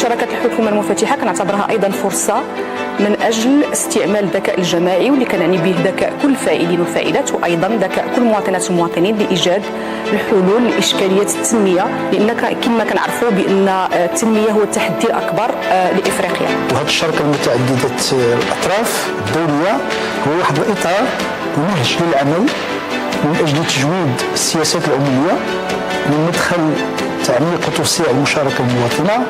شراكة الحكومة المنفتحة كنعتبرها أيضا فرصة من أجل استعمال الذكاء الجماعي، واللي كنعني به ذكاء كل الفاعلين والفاعلات، وأيضا ذكاء كل المواطنات والمواطنين لإيجاد الحلول لإشكالية التنمية، لأن كما كنعرفوا بأن التنمية هو التحدي الأكبر لإفريقيا. وهذه الشراكة المتعددة الأطراف الدولية هو واحد الإطار ونهج للعمل من أجل تجويد السياسات العمومية من مدخل تعميق وتوسيع المشاركة المواطنة،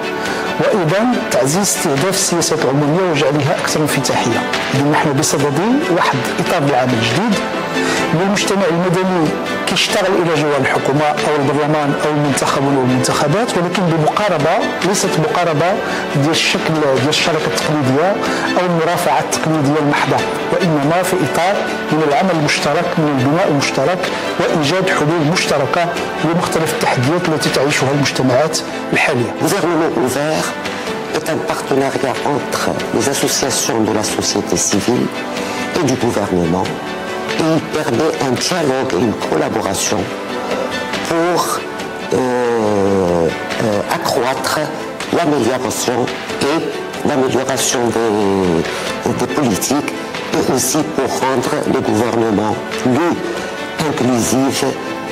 وأيضا تعزيز استهداف السياسات العمومية وجعلها أكثر انفتاحية. إذا نحن بصدد واحد إطار العمل جديد من المجتمع المدني كيشتغل إلى جوار الحكومة أو البرلمان أو المنتخبون والمنتخبات، ولكن بمقاربة ليست مقاربة ديال الشكل ديال الشراكة التقليدية أو المرافعة التقليدية المحضة، وإنما في إطار من العمل المشترك، من البناء المشترك وإيجاد حلول مشتركة لمختلف التحديات التي تعيشها المجتمعات الحالية. est un partenariat entre les associations de la société civile et du gouvernement, et il permet un dialogue et une collaboration pour accroître l'amélioration des politiques, et aussi pour rendre le gouvernement plus inclusif,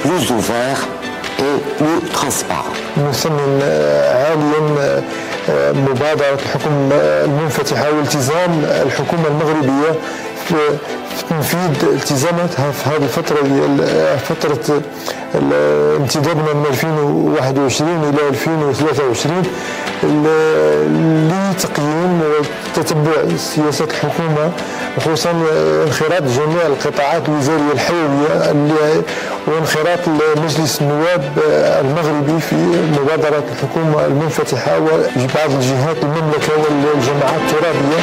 plus ouvert et plus transparent. نثمن عاليا مبادرة الحكومة المنفتحة والتزام الحكومة المغربية في تنفيذ التزاماتها في هذه الفترة ديال فترة امتدادنا من 2021 إلى 2023 لتقييم وتتبع سياسات الحكومة، وخصوصا انخراط جميع القطاعات الوزارية الحيوية وانخراط مجلس النواب المغربي في مبادرة الحكومة المنفتحة وبعض الجهات المملكة والجماعات الترابية.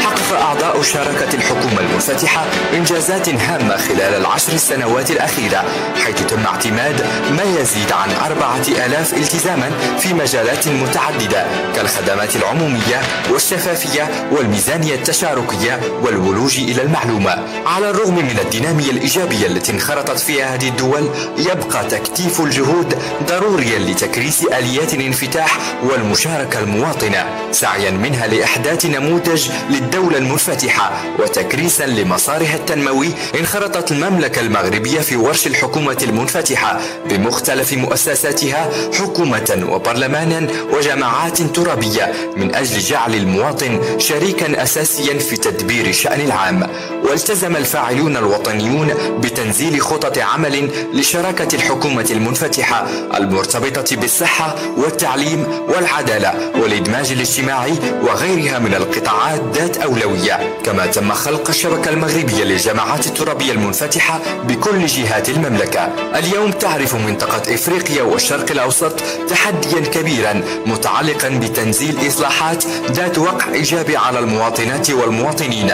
حقق أعضاء شراكة الحكومة المنفتحة إنجازات هامة خلال ال10 سنوات الأخيرة، حيث تم اعتماد ما يزيد عن 4000 التزاما في مجالات متعددة كالخدمات العمومية والشفافية والميزانية التشاركية والولوج إلى المعلومة. على الرغم من الدينامية الإيجابية التي انخرطت فيها هذه الدول، يبقى تكثيف الجهود ضروريا لتكريس آليات الانفتاح والمشاركة المواطنة، سعيا منها لإحداث نموذج للدولة المنفتحة وتكريسا لمسارها التنموي. انخرطت المملكة المغربية في ورش الحكومة المنفتحة بمختلف مؤسساتها، حكومة وبرلمانا وجماعات ترابية، من أجل جعل المواطن شريكا أساسيا في تدبير الشأن العام. والتزم الفاعلون الوطنيون بتنزيل خطط عمل لشراكة الحكومة المنفتحة المرتبطة بالصحة والتعليم والعدالة والإدماج الاجتماعي وغيرها من القطاعات ذات أولوية. كما تم خلق الشبكة المغربية للجماعات الترابية المنفتحة بكل جهات المملكة. اليوم تعرف منطقة إفريقيا والشرق الأوسط تحديا كبيرا متعلقا بتنزيل إصلاحات ذات وقع إيجابي على المواطنات والمواطنين.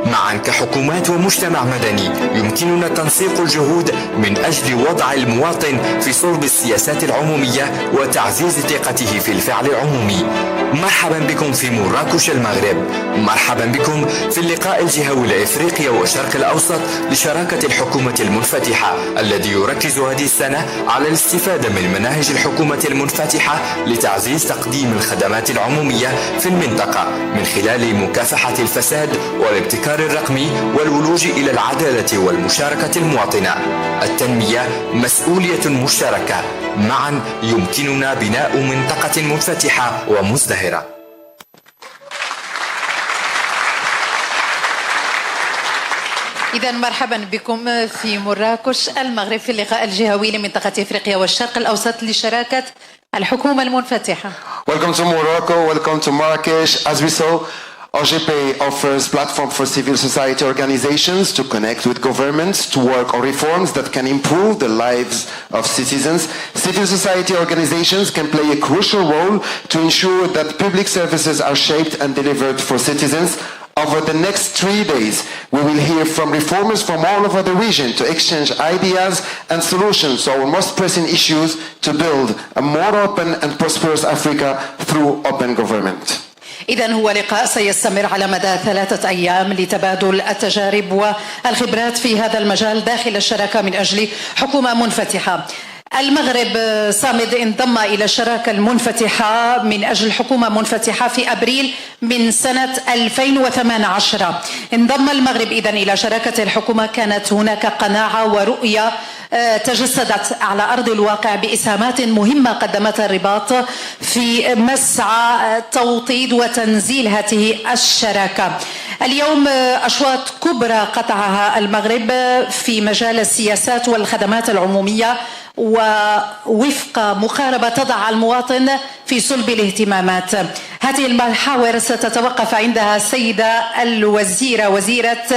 معا كحكومات ومجتمع مدني يمكننا تنسيق الجهود من أجل وضع المواطن في صلب السياسات العمومية وتعزيز ثقته في الفعل العمومي. مرحبا بكم في مراكش المغرب، مرحبا بكم في اللقاء الجهوي لإفريقيا والشرق الأوسط لشراكة الحكومة المنفتحة، الذي يركز هذه السنة على الاستفادة من مناهج الحكومة المنفتحة لتعزيز تقديم الخدمات العمومية في المنطقة من خلال مكافحة الفساد والابتكار الرقمي والولوج إلى العدالة والمشاركة المواطنة. التنمية مسؤولية مشتركة، معا يمكننا بناء منطقة منفتحة ومزدهرة. إذا مرحبا بكم في مراكش المغرب في اللقاء الجهوي لمنطقة إفريقيا والشرق الأوسط لشراكة الحكومة المنفتحة. Welcome to Morocco, welcome to Marrakesh. As we saw, OGP offers platform for civil society organizations to connect with governments to work on reforms that can improve the lives of citizens. Civil society organizations can play a crucial role to ensure that public services are shaped and delivered for citizens. Over the next 3 days, we will hear from reformers from all over the region to exchange ideas and solutions to our most pressing issues to build a more open and prosperous Africa through open government. إذن هو لقاء سيستمر على مدى 3 أيام لتبادل التجارب والخبرات في هذا المجال داخل الشراكة من أجل حكومة منفتحة. المغرب صامد انضم إلى الشراكة المنفتحة من أجل حكومة منفتحة في أبريل من سنة 2018. انضم المغرب إذن إلى شراكة الحكومة. كانت هناك قناعة ورؤية تجسدت على أرض الواقع بإسهامات مهمة قدمتها الرباط في مسعى توطيد وتنزيل هذه الشراكة. اليوم أشواط كبرى قطعها المغرب في مجال السياسات والخدمات العمومية، ووفق مقاربة تضع المواطن في صلب الاهتمامات. هذه المحاور ستتوقف عندها السيدة الوزيرة وزيرة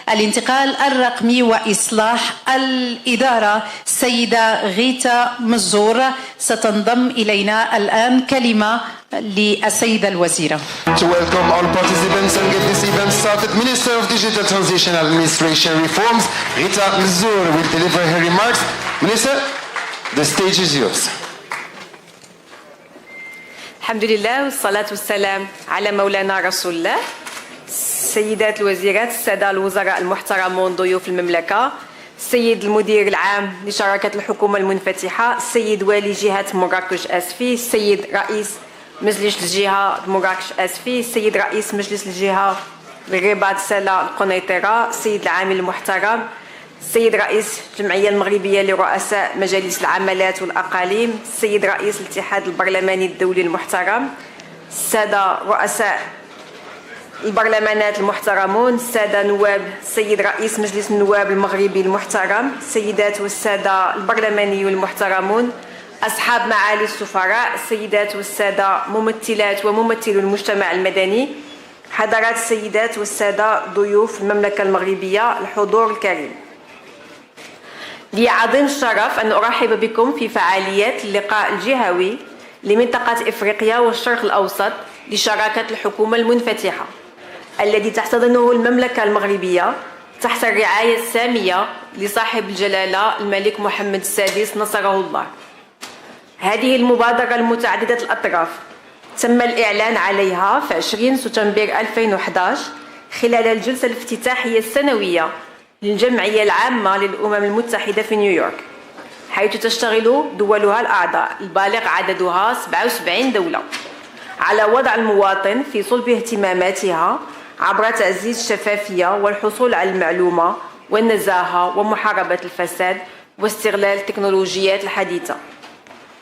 الانتقال الرقمي وإصلاح الإدارة السيدة غيتا مزور. ستنضم إلينا الآن كلمة للسيدة الوزيرة. To welcome all participants and get this event started, Minister of Digital Transition and Administration Reforms, Rita Mzour, will deliver her remarks. Minister, the stage is yours. الحمد لله والصلاة والسلام على مولانا رسول الله. السيدات الوزيرات، السادة الوزراء المحترمون، ضيوف المملكة، السيد المدير العام لشراكة الحكومة المنفتحة، السيد والي جهة مراكش آسفي، السيد رئيس مجلس الجهة مراكش آسفي، السيد رئيس مجلس الجهة الرباط سلا القنيطرة، السيد العامل المحترم، السيد رئيس الجمعية المغربية لرؤساء مجالس العملات والأقاليم، السيد رئيس الاتحاد البرلماني الدولي المحترم، السادة رؤساء البرلمانات المحترمون، السادة نواب، السيد رئيس مجلس النواب المغربي المحترم، السيدات والسادة البرلمانيون المحترمون، أصحاب معالي السفراء، السيدات والسادة ممثلات وممثلو المجتمع المدني، حضرات السيدات والسادة ضيوف المملكة المغربية، الحضور الكريم. لي عظيم الشرف أن أرحب بكم في فعاليات اللقاء الجهوي لمنطقة إفريقيا والشرق الأوسط لشراكة الحكومة المنفتحة، الذي تحتضنه المملكة المغربية تحت الرعاية السامية لصاحب الجلالة الملك محمد السادس نصره الله. هذه المبادرة المتعددة الأطراف تم الإعلان عليها في 20 سبتمبر 2011 خلال الجلسة الافتتاحية السنوية للجمعية العامة للأمم المتحدة في نيويورك، حيث تشتغل دولها الأعضاء البالغ عددها 77 دولة على وضع المواطن في صلب اهتماماتها عبر تعزيز الشفافية والحصول على المعلومة والنزاهة ومحاربة الفساد واستغلال التكنولوجيات الحديثة.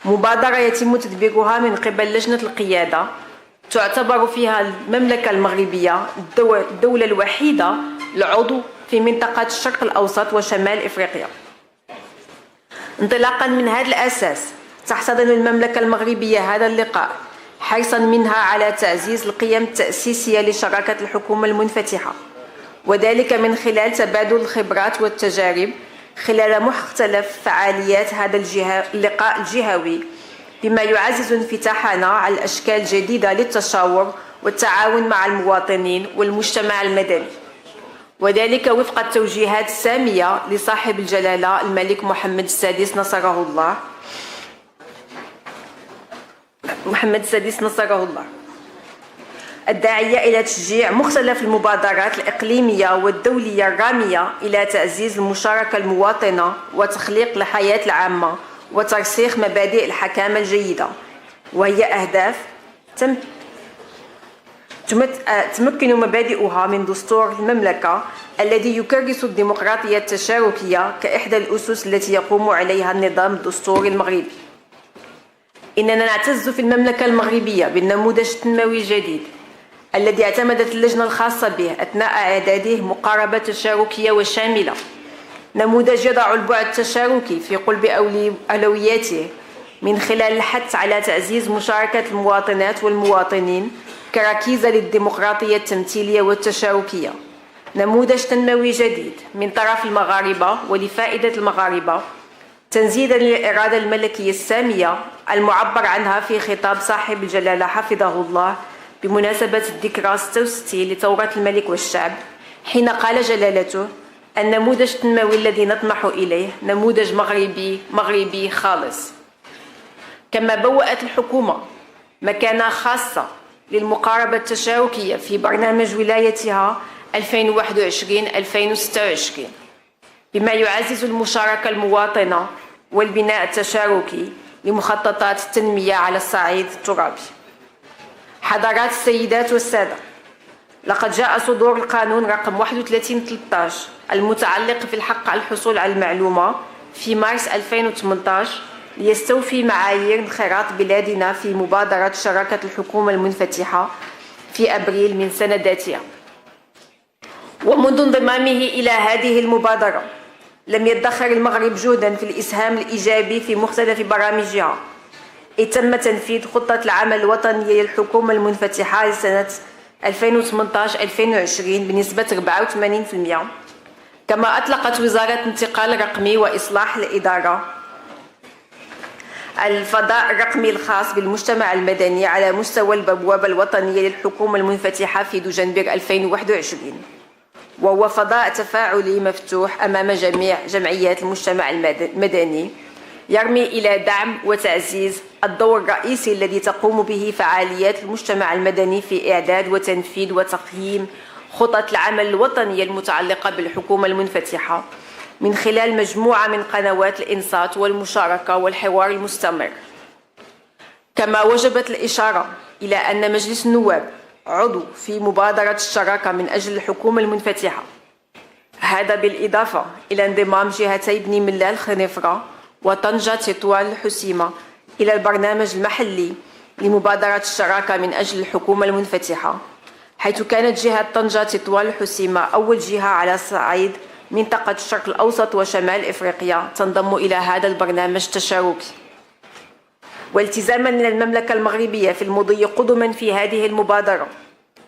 مبادرة يتم تدبيرها من قبل لجنة القيادة، تعتبر فيها المملكة المغربية الدولة الوحيدة العضو في منطقة الشرق الأوسط وشمال إفريقيا. انطلاقا من هذا الأساس تحتضن المملكة المغربية هذا اللقاء حرصا منها على تعزيز القيم التأسيسية لشراكة الحكومة المنفتحة، وذلك من خلال تبادل الخبرات والتجارب خلال مختلف فعاليات هذا اللقاء الجهوي، بما يعزز انفتاحنا على الأشكال الجديدة للتشاور والتعاون مع المواطنين والمجتمع المدني، وذلك وفق التوجيهات السامية لصاحب الجلالة الملك محمد السادس نصره الله الداعية إلى تشجيع مختلف المبادرات الإقليمية والدولية الرامية إلى تعزيز المشاركة المواطنة وتخليق الحياة العامة وترسيخ مبادئ الحكامة الجيدة، وهي أهداف تمكن مبادئها من دستور المملكة الذي يكرس الديمقراطية التشاركية كإحدى الأسس التي يقوم عليها النظام الدستوري المغربي. إننا نعتز في المملكة المغربية بالنموذج التنموي الجديد الذي اعتمدت اللجنة الخاصة به أثناء إعداده مقاربة تشاركية وشاملة، نموذج يضع البعد التشاركي في قلب أولوياته من خلال الحث على تعزيز مشاركة المواطنات والمواطنين كركيزة للديمقراطية التمثيلية والتشاركية، نموذج تنموي جديد من طرف المغاربة ولفائدة المغاربة، تنزيدا للإرادة الملكية السامية المعبر عنها في خطاب صاحب الجلالة حفظه الله بمناسبة الذكرى 66 لثورة الملك والشعب، حين قال جلالته: النموذج التنموي الذي نطمح إليه نموذج مغربي خالص. كما بوأت الحكومة مكانة خاصة للمقاربة التشاركية في برنامج ولايتها 2021-2026، بما يعزز المشاركة المواطنة والبناء التشاركي لمخططات التنمية على الصعيد الترابي. حضرات السيدات والسادة، لقد جاء صدور القانون رقم 3113 المتعلق في الحق على الحصول على المعلومة في مارس 2018 ليستوفي معايير انخراط بلادنا في مبادرة شراكة الحكومة المنفتحة في أبريل من سنة ذاتها. ومنذ انضمامه إلى هذه المبادرة لم يدخر المغرب جهدا في الإسهام الإيجابي في مختلف برامجها، إذ تم تنفيذ خطة العمل الوطنية للحكومة المنفتحة لسنة 2018-2020 بنسبة 84%. كما أطلقت وزارة الانتقال الرقمي وإصلاح الإدارة الفضاء الرقمي الخاص بالمجتمع المدني على مستوى البوابة الوطنية للحكومة المنفتحة في دجنبر 2021، وهو فضاء تفاعلي مفتوح أمام جميع جمعيات المجتمع المدني يرمي إلى دعم وتعزيز الدور الرئيسي الذي تقوم به فعاليات المجتمع المدني في إعداد وتنفيذ وتقييم خطط العمل الوطنية المتعلقة بالحكومة المنفتحة من خلال مجموعة من قنوات الإنصات والمشاركة والحوار المستمر. كما وجبت الإشارة إلى أن مجلس النواب عضو في مبادرة الشراكة من أجل الحكومة المنفتحة، هذا بالإضافة إلى انضمام جهتي بني ملال خنيفرة وطنجة تطوان الحسيمة إلى البرنامج المحلي لمبادرة الشراكة من أجل الحكومة المنفتحة، حيث كانت جهة طنجة تطوان الحسيمة أول جهة على صعيد منطقة الشرق الأوسط وشمال إفريقيا تنضم إلى هذا البرنامج التشاركي. والتزاما من المملكة المغربية في المضي قدما في هذه المبادرة،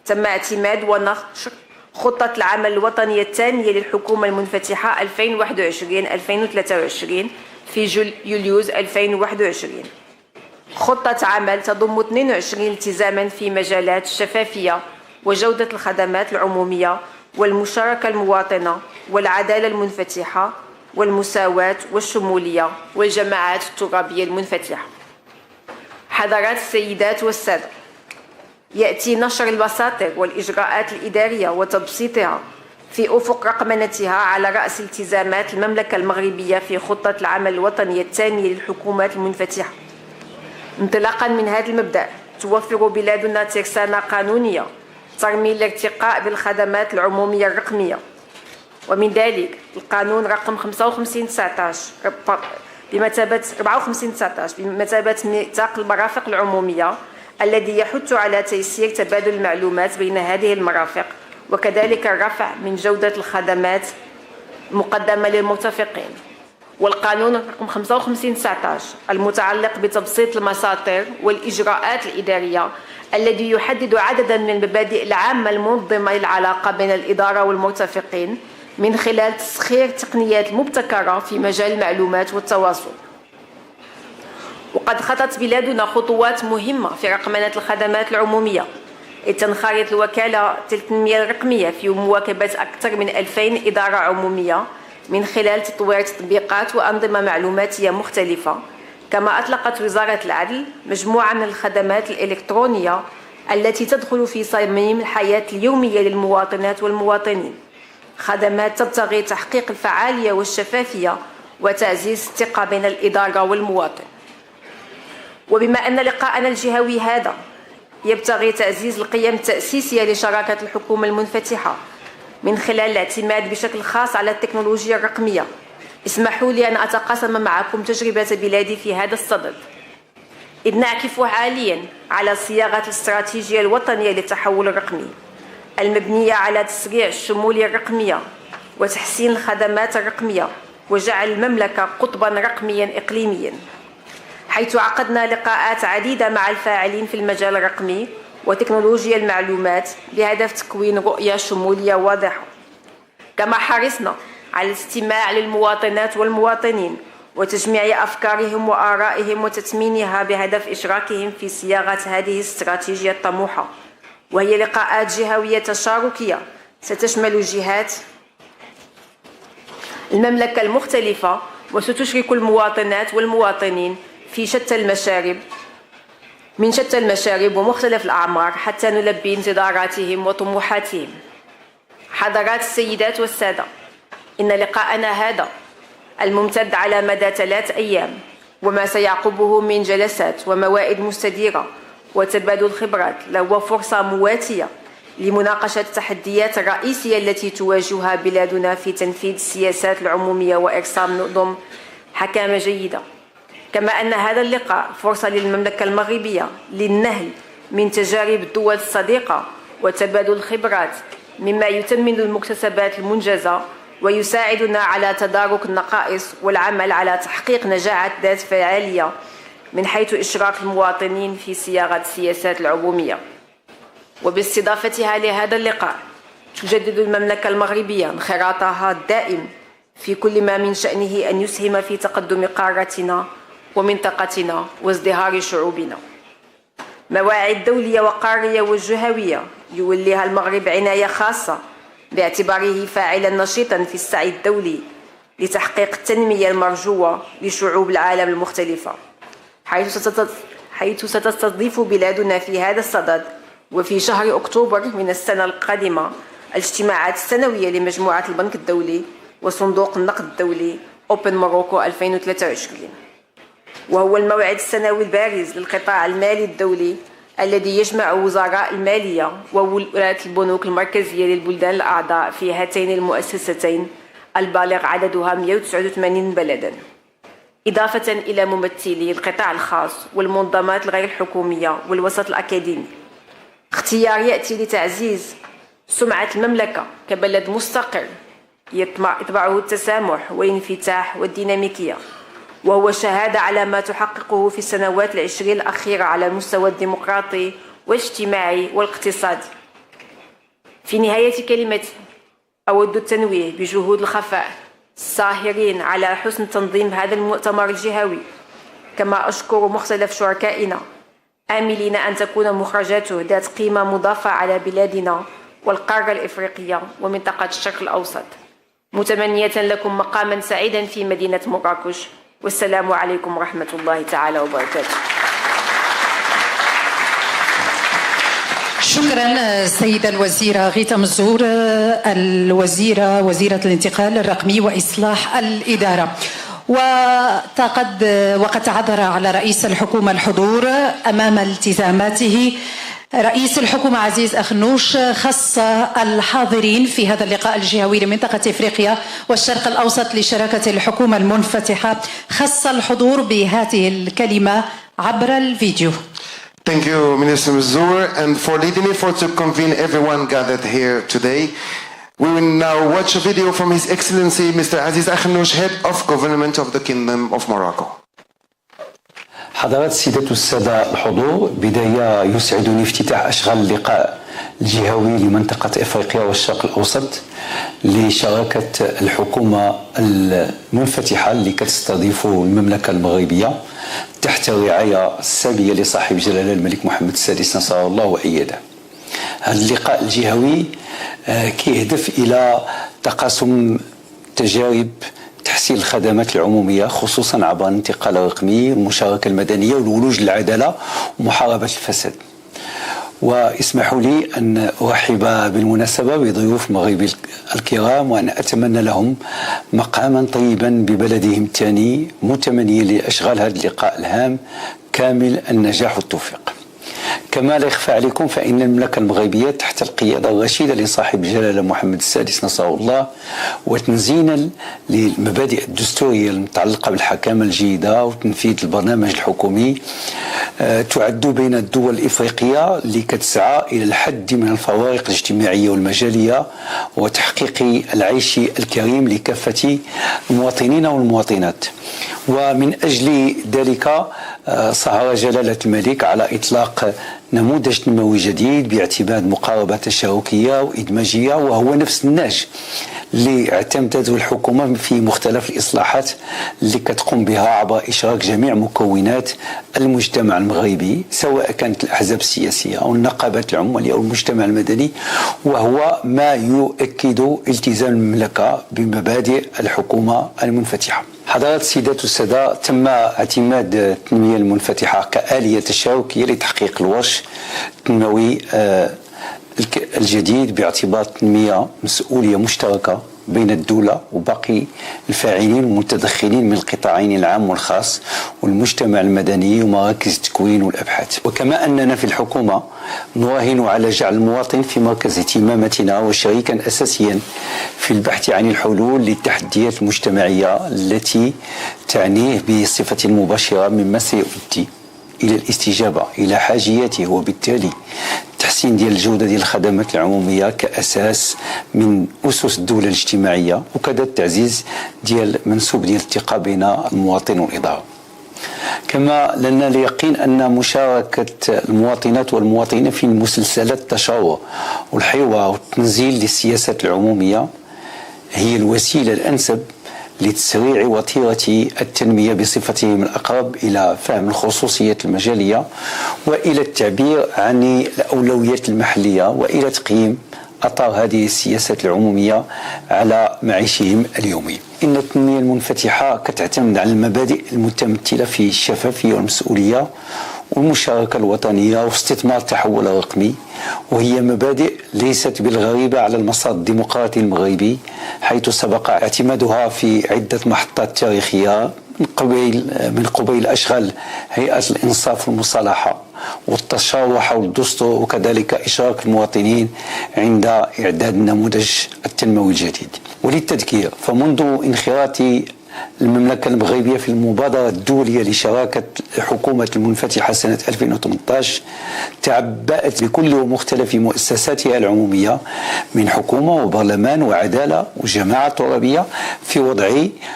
تم اعتماد ونشر خطة العمل الوطنية الثانية للحكومة المنفتحة 2021-2023 في يوليوز 2021. خطة عمل تضم 22 التزاما في مجالات الشفافية وجودة الخدمات العمومية والمشاركة المواطنة والعدالة المنفتحة والمساواة والشمولية والجماعات الترابية المنفتحة. حضرات السيدات والسادة، يأتي نشر المساطر والإجراءات الإدارية وتبسيطها في أفق رقمنتها على رأس التزامات المملكة المغربية في خطة العمل الوطنية الثانية للحكومات المنفتحة. انطلاقا من هذا المبدأ توفر بلادنا ترسانة قانونية ترمي الارتقاء بالخدمات العمومية الرقمية، ومن ذلك القانون رقم 54/19 بمثابة 54/19 بمثابة ميثاق المرافق العمومية الذي يحث على تيسير تبادل المعلومات بين هذه المرافق، وكذلك الرفع من جودة الخدمات المقدمة للمرتفقين. والقانون رقم 55/19 المتعلق بتبسيط المساطر والإجراءات الإدارية الذي يحدد عددا من المبادئ العامة المنظمة للعلاقة بين الإدارة والمرتفقين من خلال تسخير تقنيات مبتكرة في مجال المعلومات والتواصل. وقد خطت بلادنا خطوات مهمة في رقمنة الخدمات العمومية، إذ تنخرط الوكالة التنمية الرقمية في مواكبة أكثر من 2000 إدارة عمومية من خلال تطوير تطبيقات وأنظمة معلوماتية مختلفة. كما أطلقت وزارة العدل مجموعة من الخدمات الإلكترونية التي تدخل في صميم الحياة اليومية للمواطنات والمواطنين، خدمات تبتغي تحقيق الفعالية والشفافية وتعزيز الثقة بين الإدارة والمواطن. وبما أن لقاءنا الجهوي هذا يبتغي تعزيز القيم التأسيسية لشراكة الحكومة المنفتحة من خلال الاعتماد بشكل خاص على التكنولوجيا الرقمية، اسمحوا لي أن أتقاسم معكم تجربة بلادي في هذا الصدد، إذ نعكف حاليا على صياغة الاستراتيجية الوطنية للتحول الرقمي المبنية على تسريع الشمولية الرقمية وتحسين الخدمات الرقمية وجعل المملكة قطبا رقميا إقليميا، حيث عقدنا لقاءات عديدة مع الفاعلين في المجال الرقمي وتكنولوجيا المعلومات بهدف تكوين رؤية شمولية واضحة. كما حرصنا على الاستماع للمواطنات والمواطنين وتجميع أفكارهم وآرائهم وتثمينها بهدف إشراكهم في صياغة هذه الاستراتيجية الطموحة، وهي لقاءات جهوية تشاركية ستشمل جهات المملكة المختلفة وستشرك المواطنات والمواطنين في شتى المشارب ومختلف الأعمار حتى نلبي انتظاراتهم وطموحاتهم. حضرات السيدات والسادة، إن لقاءنا هذا الممتد على مدى 3 أيام، وما سيعقبه من جلسات وموائد مستديرة وتبادل خبرات له فرصة مواتية لمناقشة التحديات الرئيسية التي تواجهها بلادنا في تنفيذ السياسات العمومية وإرسام نظم حكامة جيدة. كما أن هذا اللقاء فرصة للمملكة المغربية للنهل من تجارب الدول الصديقة وتبادل الخبرات، مما يتمن المكتسبات المنجزة ويساعدنا على تدارك النقائص والعمل على تحقيق نجاعات ذات فعالية من حيث إشراك المواطنين في صياغة السياسات العمومية. وباستضافتها لهذا اللقاء تجدد المملكة المغربية انخراطها الدائم في كل ما من شأنه أن يسهم في تقدم قارتنا ومنطقتنا وازدهار شعوبنا. مواعيد دولية وقارية والجهوية يوليها المغرب عناية خاصة باعتباره فاعلا نشيطا في السعي الدولي لتحقيق التنمية المرجوة لشعوب العالم المختلفة، حيث ستستضيف بلادنا في هذا الصدد وفي شهر أكتوبر من السنة القادمة الاجتماعات السنوية لمجموعة البنك الدولي وصندوق النقد الدولي Open Morocco 2023، وهو الموعد السنوي البارز للقطاع المالي الدولي الذي يجمع وزراء المالية وولاة البنوك المركزية للبلدان الأعضاء في هاتين المؤسستين البالغ عددها 189 بلدا، إضافة إلى ممثلي القطاع الخاص والمنظمات الغير الحكومية والوسط الأكاديمي. اختيار يأتي لتعزيز سمعة المملكة كبلد مستقر يتبعه التسامح والانفتاح والديناميكية، وهو شهادة على ما تحققه في السنوات ال20 الأخيرة على المستوى الديمقراطي والاجتماعي والاقتصادي. في نهاية كلمتي أود التنويه بجهود الخفاء الساهرين على حسن تنظيم هذا المؤتمر الجهوي، كما أشكر مختلف شركائنا آملين أن تكون مخرجاته ذات قيمة مضافة على بلادنا والقارة الإفريقية ومنطقة الشرق الأوسط، متمنية لكم مقاما سعيدا في مدينة مراكش، والسلام عليكم ورحمة الله تعالى وبركاته. شكرا سيدة الوزيرة غيثة مزور، وزيرة الانتقال الرقمي وإصلاح الإدارة. وقد تعذر على رئيس الحكومة الحضور أمام التزاماته. رئيس الحكومة عزيز أخنوش خص الحاضرين في هذا اللقاء الجهوي لمنطقة إفريقيا والشرق الأوسط لشراكة الحكومة المنفتحة، خص الحضور بهذه الكلمة عبر الفيديو. Thank you, Minister Mazur, and for leading effort to convene everyone gathered here today. We will now watch a video from His Excellency Mr. Aziz Akhannouch, Head of Government of the Kingdom of Morocco. حضرات السيدات والسادة الحضور، بداية يسعدني افتتاح أشغال اللقاء الجهوي لمنطقة إفريقيا والشرق الأوسط لشراكة الحكومة المنفتحة اللي كتستضيف المملكة المغربية تحت الرعاية السامية لصاحب الجلالة الملك محمد السادس نصره الله وأيده. هذا اللقاء الجهوي كيهدف إلى تقاسم تجارب تحسين الخدمات العمومية، خصوصا عبر الانتقال الرقمي والمشاركة المدنية والولوج للعدالة ومحاربة الفساد. واسمحوا لي أن أرحب بالمناسبة بضيوف المغربي الكرام، وأن أتمنى لهم مقاما طيبا ببلدهم الثاني، متمنيا لأشغال هذا اللقاء الهام كامل النجاح والتوفيق. كما لا يخفى عليكم فإن المملكة المغربية تحت القيادة الرشيدة لصاحب الجلالة محمد السادس نصره الله، وتنزينا للمبادئ الدستورية المتعلقة بالحكامة الجيدة وتنفيذ البرنامج الحكومي، تعد بين الدول الإفريقية اللي كتسعى إلى الحد من الفوارق الاجتماعية والمجالية وتحقيق العيش الكريم لكافة المواطنين والمواطنات. ومن أجل ذلك سهر جلالة الملك على إطلاق نموذج نموي جديد باعتماد مقاربة تشاركية وإدماجية، وهو نفس النهج اللي اعتمدته الحكومة في مختلف الإصلاحات اللي كتقوم بها عبر إشراك جميع مكونات المجتمع المغربي، سواء كانت الأحزاب السياسية أو النقابات العمالية أو المجتمع المدني، وهو ما يؤكد التزام المملكة بمبادئ الحكومة المنفتحة. حضرات السيدات والسادة، تم اعتماد التنمية المنفتحة كآلية تشاركية لتحقيق الوش التنموي الجديد باعتبار التنمية مسؤولية مشتركة بين الدولة وباقي الفاعلين والمتدخلين من القطاعين العام والخاص والمجتمع المدني ومراكز التكوين والأبحاث. وكما أننا في الحكومة نراهن على جعل المواطن في مركز اهتماماتنا وشريكا أساسيا في البحث عن الحلول للتحديات المجتمعية التي تعنيه بصفة مباشرة مما سيؤدي إلى الاستجابة إلى حاجياته وبالتالي تحسين ديال الجودة ديال الخدمات العمومية كأساس من أسس الدولة الاجتماعية، وكذا التعزيز ديال منسوب ديال الثقة بين المواطن والإدارة. كما لنا اليقين أن مشاركة المواطنات والمواطنين في مسلسلات التشاور والحوار والتنزيل للسياسات العمومية هي الوسيلة الأنسب لتسريع وتيرة التنمية بصفتهم الأقرب إلى فهم الخصوصيات المجالية وإلى التعبير عن الأولويات المحلية وإلى تقييم أثر هذه السياسات العمومية على معيشهم اليومي. إن التنمية المنفتحة كتعتمد على المبادئ المتمثلة في الشفافية والمسؤولية والمشاركة الوطنية واستثمار التحول الرقمي، وهي مبادئ ليست بالغريبة على المسار الديمقراطي المغربي، حيث سبق اعتمادها في عدة محطات تاريخية من قبيل أشغال هيئة الإنصاف والمصالحة والتشاور حول الدستور، وكذلك إشراك المواطنين عند إعداد النموذج التنموي الجديد. وللتذكير فمنذ انخراط المملكة المغربية في المبادرة الدولية لشراكة الحكومة المنفتحة سنة 2018 تعبأت بكل ومختلف مؤسساتها العمومية من حكومة وبرلمان وعدالة وجماعة ترابية في وضع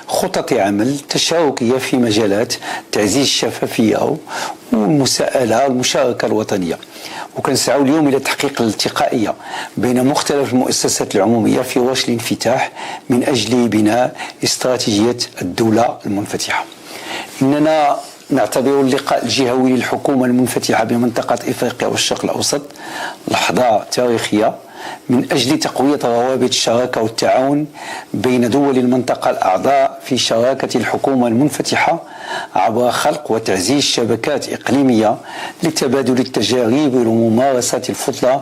خطط عمل تشاركية في مجالات تعزيز الشفافية والمساءلة والمشاركة الوطنية، وكنسعوا اليوم إلى تحقيق الالتقائية بين مختلف المؤسسات العمومية في وجه الانفتاح من أجل بناء استراتيجية الدولة المنفتحة. إننا نعتبر اللقاء الجهوي للحكومة المنفتحة بمنطقة إفريقيا والشرق الأوسط لحظة تاريخية من أجل تقوية روابط الشراكة والتعاون بين دول المنطقة الأعضاء في شراكة الحكومة المنفتحة عبر خلق وتعزيز شبكات إقليمية لتبادل التجارب والممارسات الفضلة،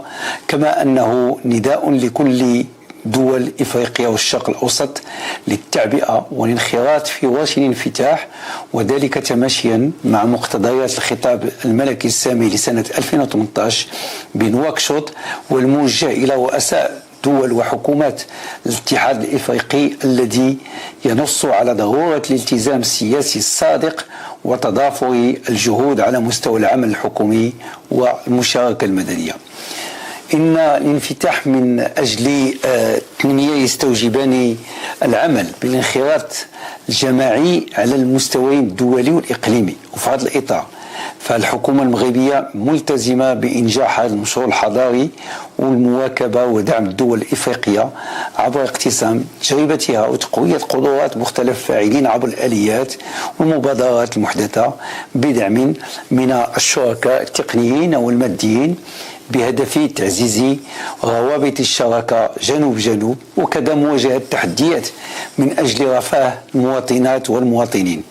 كما أنه نداء لكل دول إفريقيا والشرق الأوسط للتعبئة والانخراط في وجه الانفتاح، وذلك تماشيا مع مقتضيات الخطاب الملكي السامي لسنة 2018 بنواكشوط والموجه إلى رؤساء دول وحكومات الاتحاد الإفريقي الذي ينص على ضرورة الالتزام السياسي الصادق وتضافر الجهود على مستوى العمل الحكومي والمشاركة المدنية. إن الانفتاح من أجل التنمية يستوجبان العمل بالانخراط الجماعي على المستويين الدولي والإقليمي، وفي هذا الإطار فالحكومة المغربية ملتزمة بإنجاح هذا المشروع الحضاري والمواكبة ودعم الدول الإفريقية عبر اقتسام تجربتها وتقوية قدرات مختلف فاعلين عبر الآليات والمبادرات المحدثة بدعم من الشركاء التقنيين والماديين بهدف تعزيز روابط الشراكة جنوب جنوب، وكذا مواجهة التحديات من أجل رفاه المواطنات والمواطنين.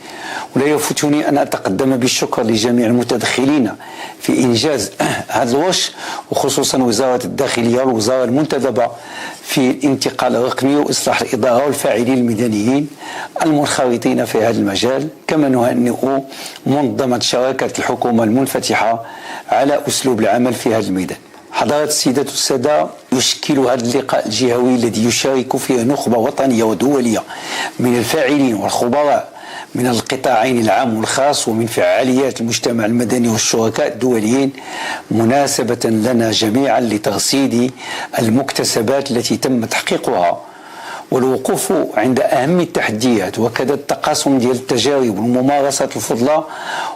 ولا يفوتني أن أتقدم بالشكر لجميع المتدخلين في إنجاز هذا الوش، وخصوصا وزارة الداخلية والوزارة المنتدبة في الانتقال الرقمي وإصلاح الإدارة والفاعلين الميدانيين المنخرطين في هذا المجال. كما نهنئ منظمة شراكة الحكومة المنفتحة على أسلوب العمل في هذا الميدان. حضرات السيدات والسادة، يشكل هذا اللقاء الجهوي الذي يشارك فيه نخبة وطنية ودولية من الفاعلين والخبراء من القطاعين العام والخاص ومن فعاليات المجتمع المدني والشركاء الدوليين مناسبة لنا جميعا لترصيد المكتسبات التي تم تحقيقها والوقوف عند أهم التحديات، وكذا التقاسم ديال التجارب والممارسات الفضلى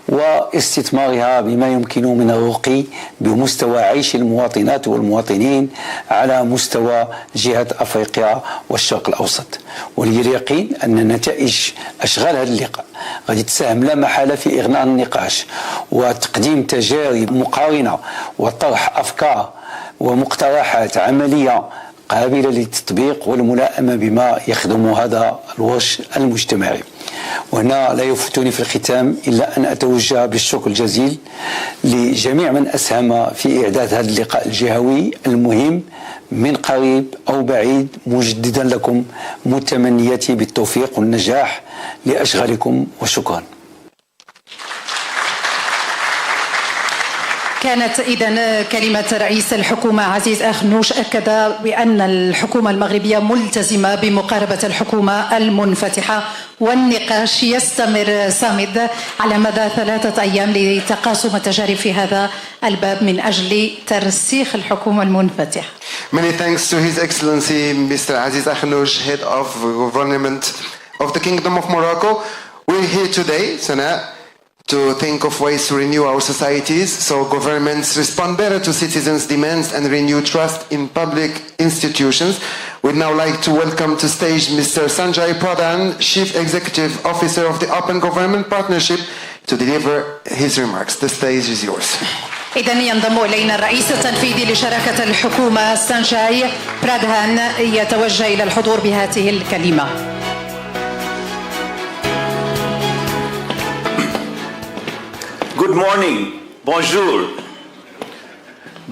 واستثمارها بما يمكن من الرقي بمستوى عيش المواطنات والمواطنين على مستوى جهة أفريقيا والشرق الأوسط. ولي اليقين أن نتائج أشغال هذا اللقاء غادي تساهم لا محالة في إغناء النقاش وتقديم تجارب مقارنة وطرح أفكار ومقترحات عملية قابلة للتطبيق والملائمة بما يخدم هذا الوش المجتمعي. وهنا لا يفوتني في الختام إلا أن أتوجه بالشكر الجزيل لجميع من أسهم في إعداد هذا اللقاء الجهوي المهم من قريب أو بعيد، مجددا لكم متمنياتي بالتوفيق والنجاح لأشغالكم، وشكرا. كانت إذن كلمة رئيس الحكومة عزيز أخنوش أكد بأن الحكومة المغربية ملتزمة بمقاربة الحكومة المنفتحة، والنقاش يستمر صامد على مدى 3 أيام لتقاسم التجارب في هذا الباب من أجل ترسيخ الحكومة المنفتحة. Many thanks to His Excellency Mr. Aziz Akhannouch, Head of Government of the Kingdom of Morocco. We're here today, Sana, to think of ways to renew our societies so governments respond better to citizens' demands and renew trust in public institutions. We'd now like to welcome to stage Mr. Sanjay Pradhan, Chief Executive Officer of the Open Government Partnership, to deliver his remarks. The stage is yours. إذن ينضم إلينا الرئيس التنفيذي لشراكة الحكومة سانجاي برادهان يتوجه إلى الحضور بهذه الكلمة. Good morning, bonjour,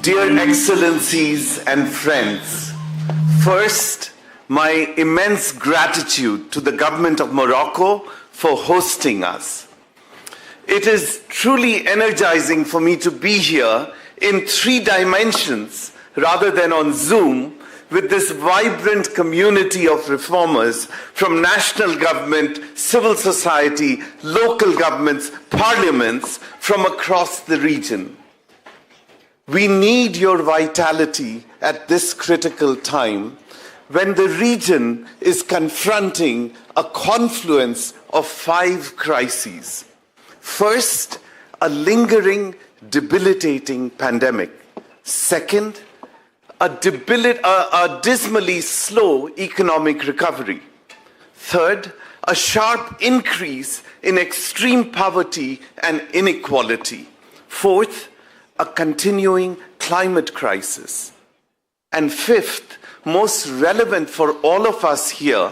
dear excellencies and friends. First, my immense gratitude to the government of Morocco for hosting us. It is truly energizing for me to be here in 3 dimensions rather than on Zoom with this vibrant community of reformers from national government, civil society, local governments, parliaments from across the region. We need your vitality at this critical time when the region is confronting a confluence of 5 crises. First, a lingering, debilitating pandemic. Second, a dismally slow economic recovery. Third, a sharp increase in extreme poverty and inequality. Fourth, a continuing climate crisis. And fifth, most relevant for all of us here,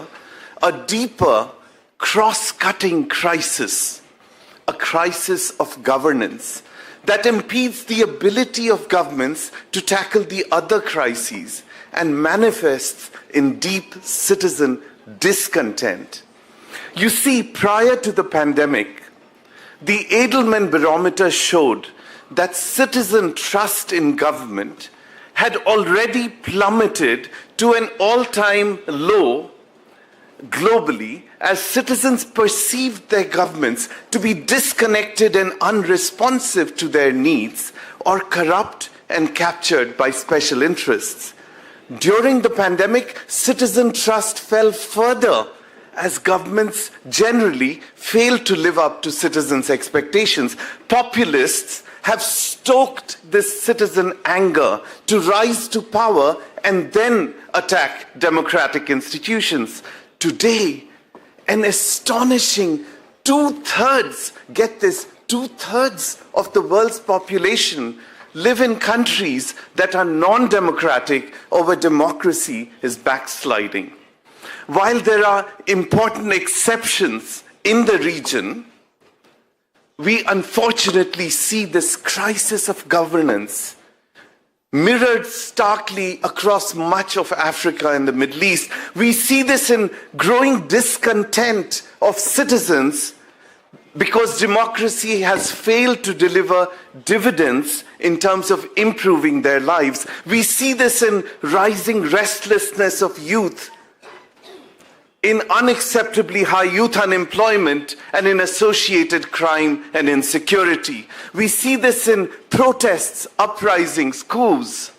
a deeper, cross-cutting crisis, a crisis of governance that impedes the ability of governments to tackle the other crises and manifests in deep citizen discontent. You see, prior to the pandemic, the Edelman Barometer showed that citizen trust in government had already plummeted to an all-time low globally as citizens perceived their governments to be disconnected and unresponsive to their needs or corrupt and captured by special interests. During the pandemic, citizen trust fell further as governments generally failed to live up to citizens' expectations. Populists have stoked this citizen anger to rise to power and then attack democratic institutions. Today, an astonishing 2/3, get this, 2/3 of the world's population live in countries that are non-democratic or where democracy is backsliding. While there are important exceptions in the region, we unfortunately see this crisis of governance mirrored starkly across much of Africa and the Middle East. We see this in growing discontent of citizens because democracy has failed to deliver dividends in terms of improving their lives. We see this in rising restlessness of youth, in unacceptably high youth unemployment and in associated crime and insecurity. We see this in protests, uprisings, coups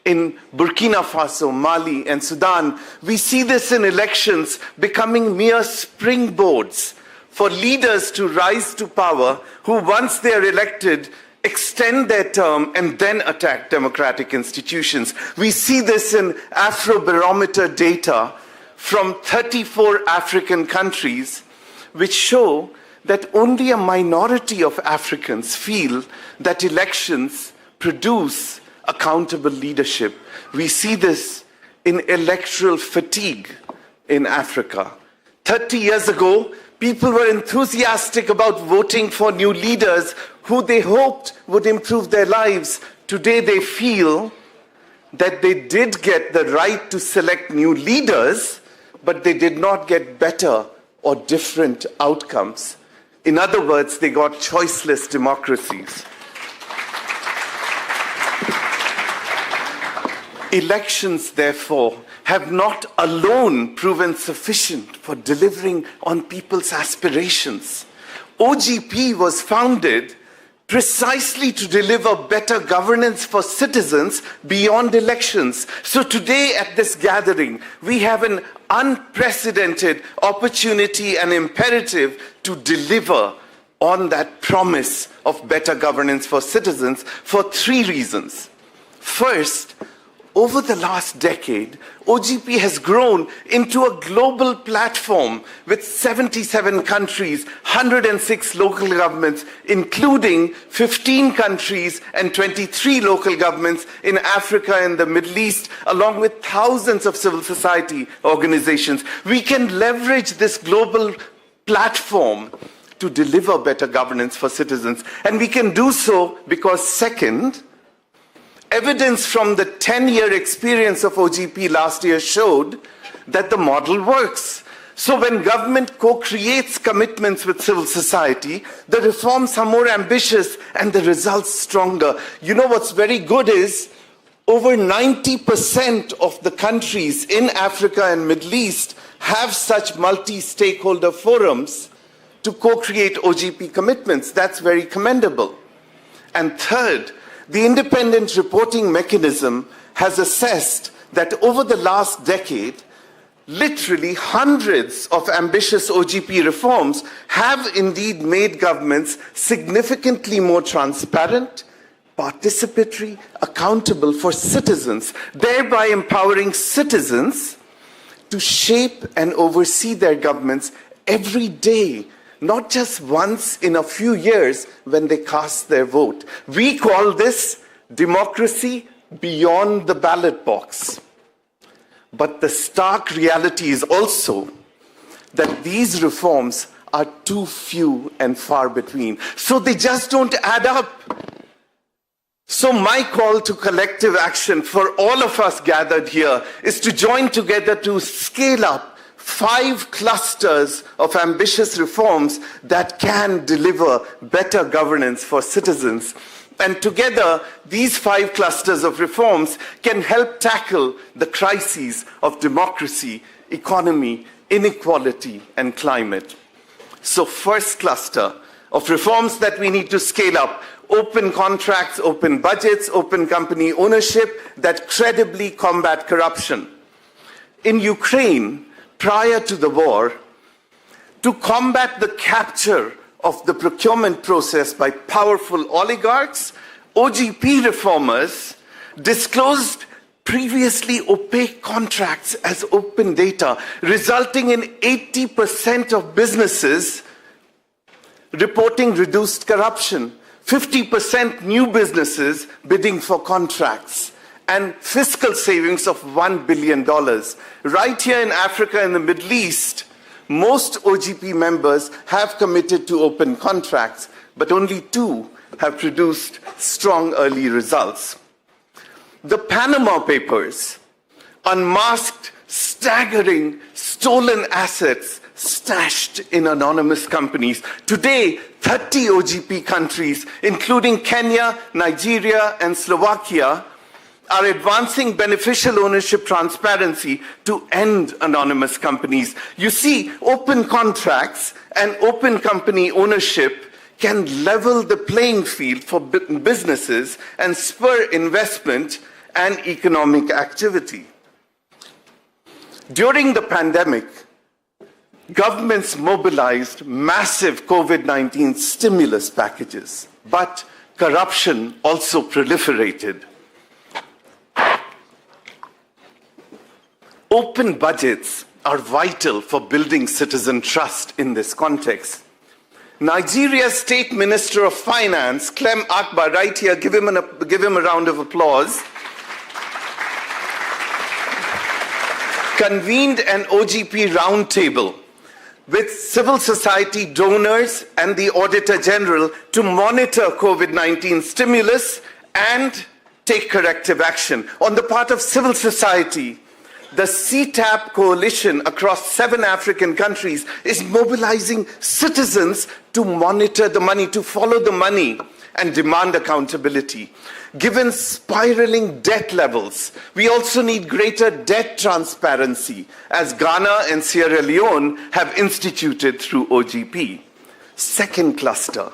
in Burkina Faso, Mali, and Sudan. We see this in elections becoming mere springboards for leaders to rise to power who, once they are elected, extend their term and then attack democratic institutions. We see this in Afrobarometer data from 34 African countries, which show that only a minority of Africans feel that elections produce accountable leadership. We see this in electoral fatigue in Africa. 30 years ago, people were enthusiastic about voting for new leaders who they hoped would improve their lives. Today they feel that they did get the right to select new leaders, but they did not get better or different outcomes. In other words, they got choiceless democracies. Elections, therefore, have not alone proven sufficient for delivering on people's aspirations. OGP was founded precisely to deliver better governance for citizens beyond elections. So today at this gathering, we have an unprecedented opportunity and imperative to deliver on that promise of better governance for citizens for 3 reasons. First, over the last decade, OGP has grown into a global platform with 77 countries, 106 local governments, including 15 countries and 23 local governments in Africa and the Middle East, along with thousands of civil society organizations. We can leverage this global platform to deliver better governance for citizens. And we can do so because, second, evidence from the 10-year experience of OGP last year showed that the model works. So when government co-creates commitments with civil society, the reforms are more ambitious and the results stronger. You know what's very good is over 90% of the countries in Africa and Middle East have such multi-stakeholder forums to co-create OGP commitments. That's very commendable. And third, the independent reporting mechanism has assessed that over the last decade, literally hundreds of ambitious OGP reforms have indeed made governments significantly more transparent, participatory, accountable for citizens, thereby empowering citizens to shape and oversee their governments every day, not just once in a few years when they cast their vote. We call this democracy beyond the ballot box. But the stark reality is also that these reforms are too few and far between. So they just don't add up. So my call to collective action for all of us gathered here is to join together to scale up 5 clusters of ambitious reforms that can deliver better governance for citizens. And together, these 5 clusters of reforms can help tackle the crises of democracy, economy, inequality, and climate. So first cluster of reforms that we need to scale up: open contracts, open budgets, open company ownership that credibly combat corruption. In Ukraine, prior to the war, to combat the capture of the procurement process by powerful oligarchs, OGP reformers disclosed previously opaque contracts as open data, resulting in 80% of businesses reporting reduced corruption, 50% new businesses bidding for contracts, and fiscal savings of $1 billion. Right here in Africa and the Middle East, most OGP members have committed to open contracts, but only 2 have produced strong early results. The Panama Papers unmasked staggering stolen assets stashed in anonymous companies. Today, 30 OGP countries, including Kenya, Nigeria, and Slovakia, are advancing beneficial ownership transparency to end anonymous companies. You see, open contracts and open company ownership can level the playing field for businesses and spur investment and economic activity. During the pandemic, governments mobilized massive COVID-19 stimulus packages, but corruption also proliferated. Open budgets are vital for building citizen trust in this context. Nigeria's State Minister of Finance, Clem Akbar, right here, give him a round of applause. convened an OGP roundtable with civil society donors and the Auditor General to monitor COVID-19 stimulus and take corrective action. On the part of civil society, the CTAP coalition across 7 African countries is mobilizing citizens to monitor the money, to follow the money and demand accountability. Given spiraling debt levels, we also need greater debt transparency, as Ghana and Sierra Leone have instituted through OGP. Second cluster,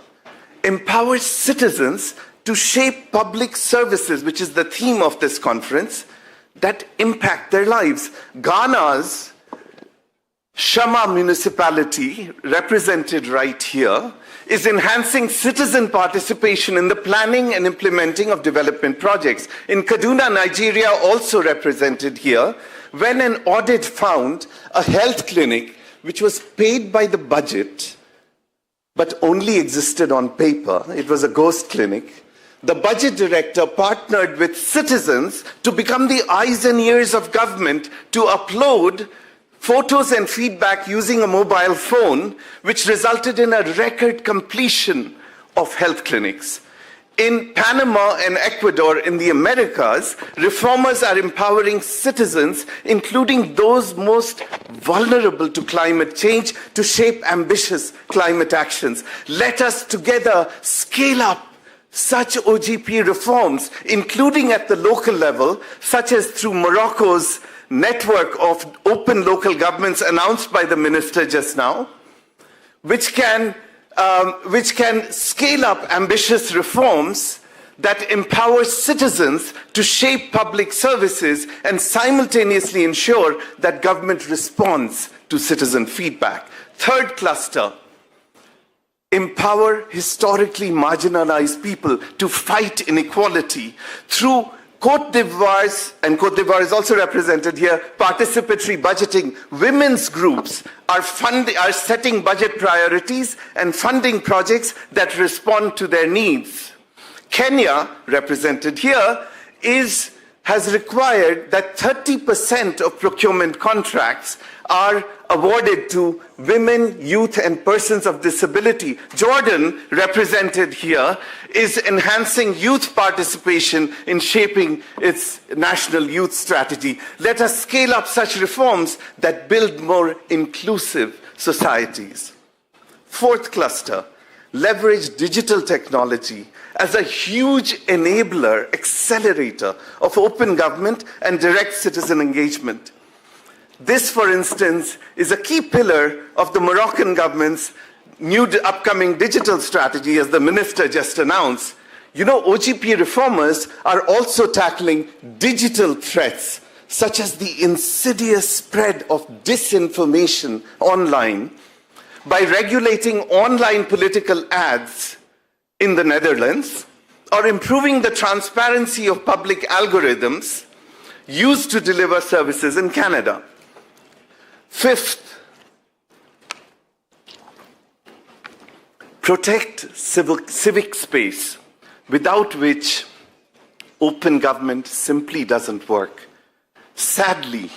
empower citizens to shape public services, which is the theme of this conference, that impact their lives. Ghana's Shama municipality, represented right here, is enhancing citizen participation in the planning and implementing of development projects. In Kaduna, Nigeria, also represented here, when an audit found a health clinic which was paid by the budget but only existed on paper, it was a ghost clinic, the budget director partnered with citizens to become the eyes and ears of government to upload photos and feedback using a mobile phone, which resulted in a record completion of health clinics. In Panama and Ecuador in the Americas, reformers are empowering citizens, including those most vulnerable to climate change, to shape ambitious climate actions. Let us together scale up such OGP reforms, including at the local level, such as through Morocco's network of open local governments announced by the minister just now, which can scale up ambitious reforms that empower citizens to shape public services and simultaneously ensure that government responds to citizen feedback. Third cluster, empower historically marginalized people to fight inequality through Côte d'Ivoire's, and Côte d'Ivoire is also represented here, participatory budgeting. Women's groups are setting budget priorities and funding projects that respond to their needs. Kenya, represented here, has required that 30% of procurement contracts are awarded to women, youth, and persons of disability. Jordan, represented here, is enhancing youth participation in shaping its national youth strategy. Let us scale up such reforms that build more inclusive societies. Fourth cluster, leverage digital technology as a huge enabler, accelerator of open government and direct citizen engagement. This, for instance, is a key pillar of the Moroccan government's new upcoming digital strategy, as the minister just announced. You know, OGP reformers are also tackling digital threats, such as the insidious spread of disinformation online, by regulating online political ads in the Netherlands, or improving the transparency of public algorithms used to deliver services in Canada. Fifth, protect civic space, without which open government simply doesn't work. Sadly,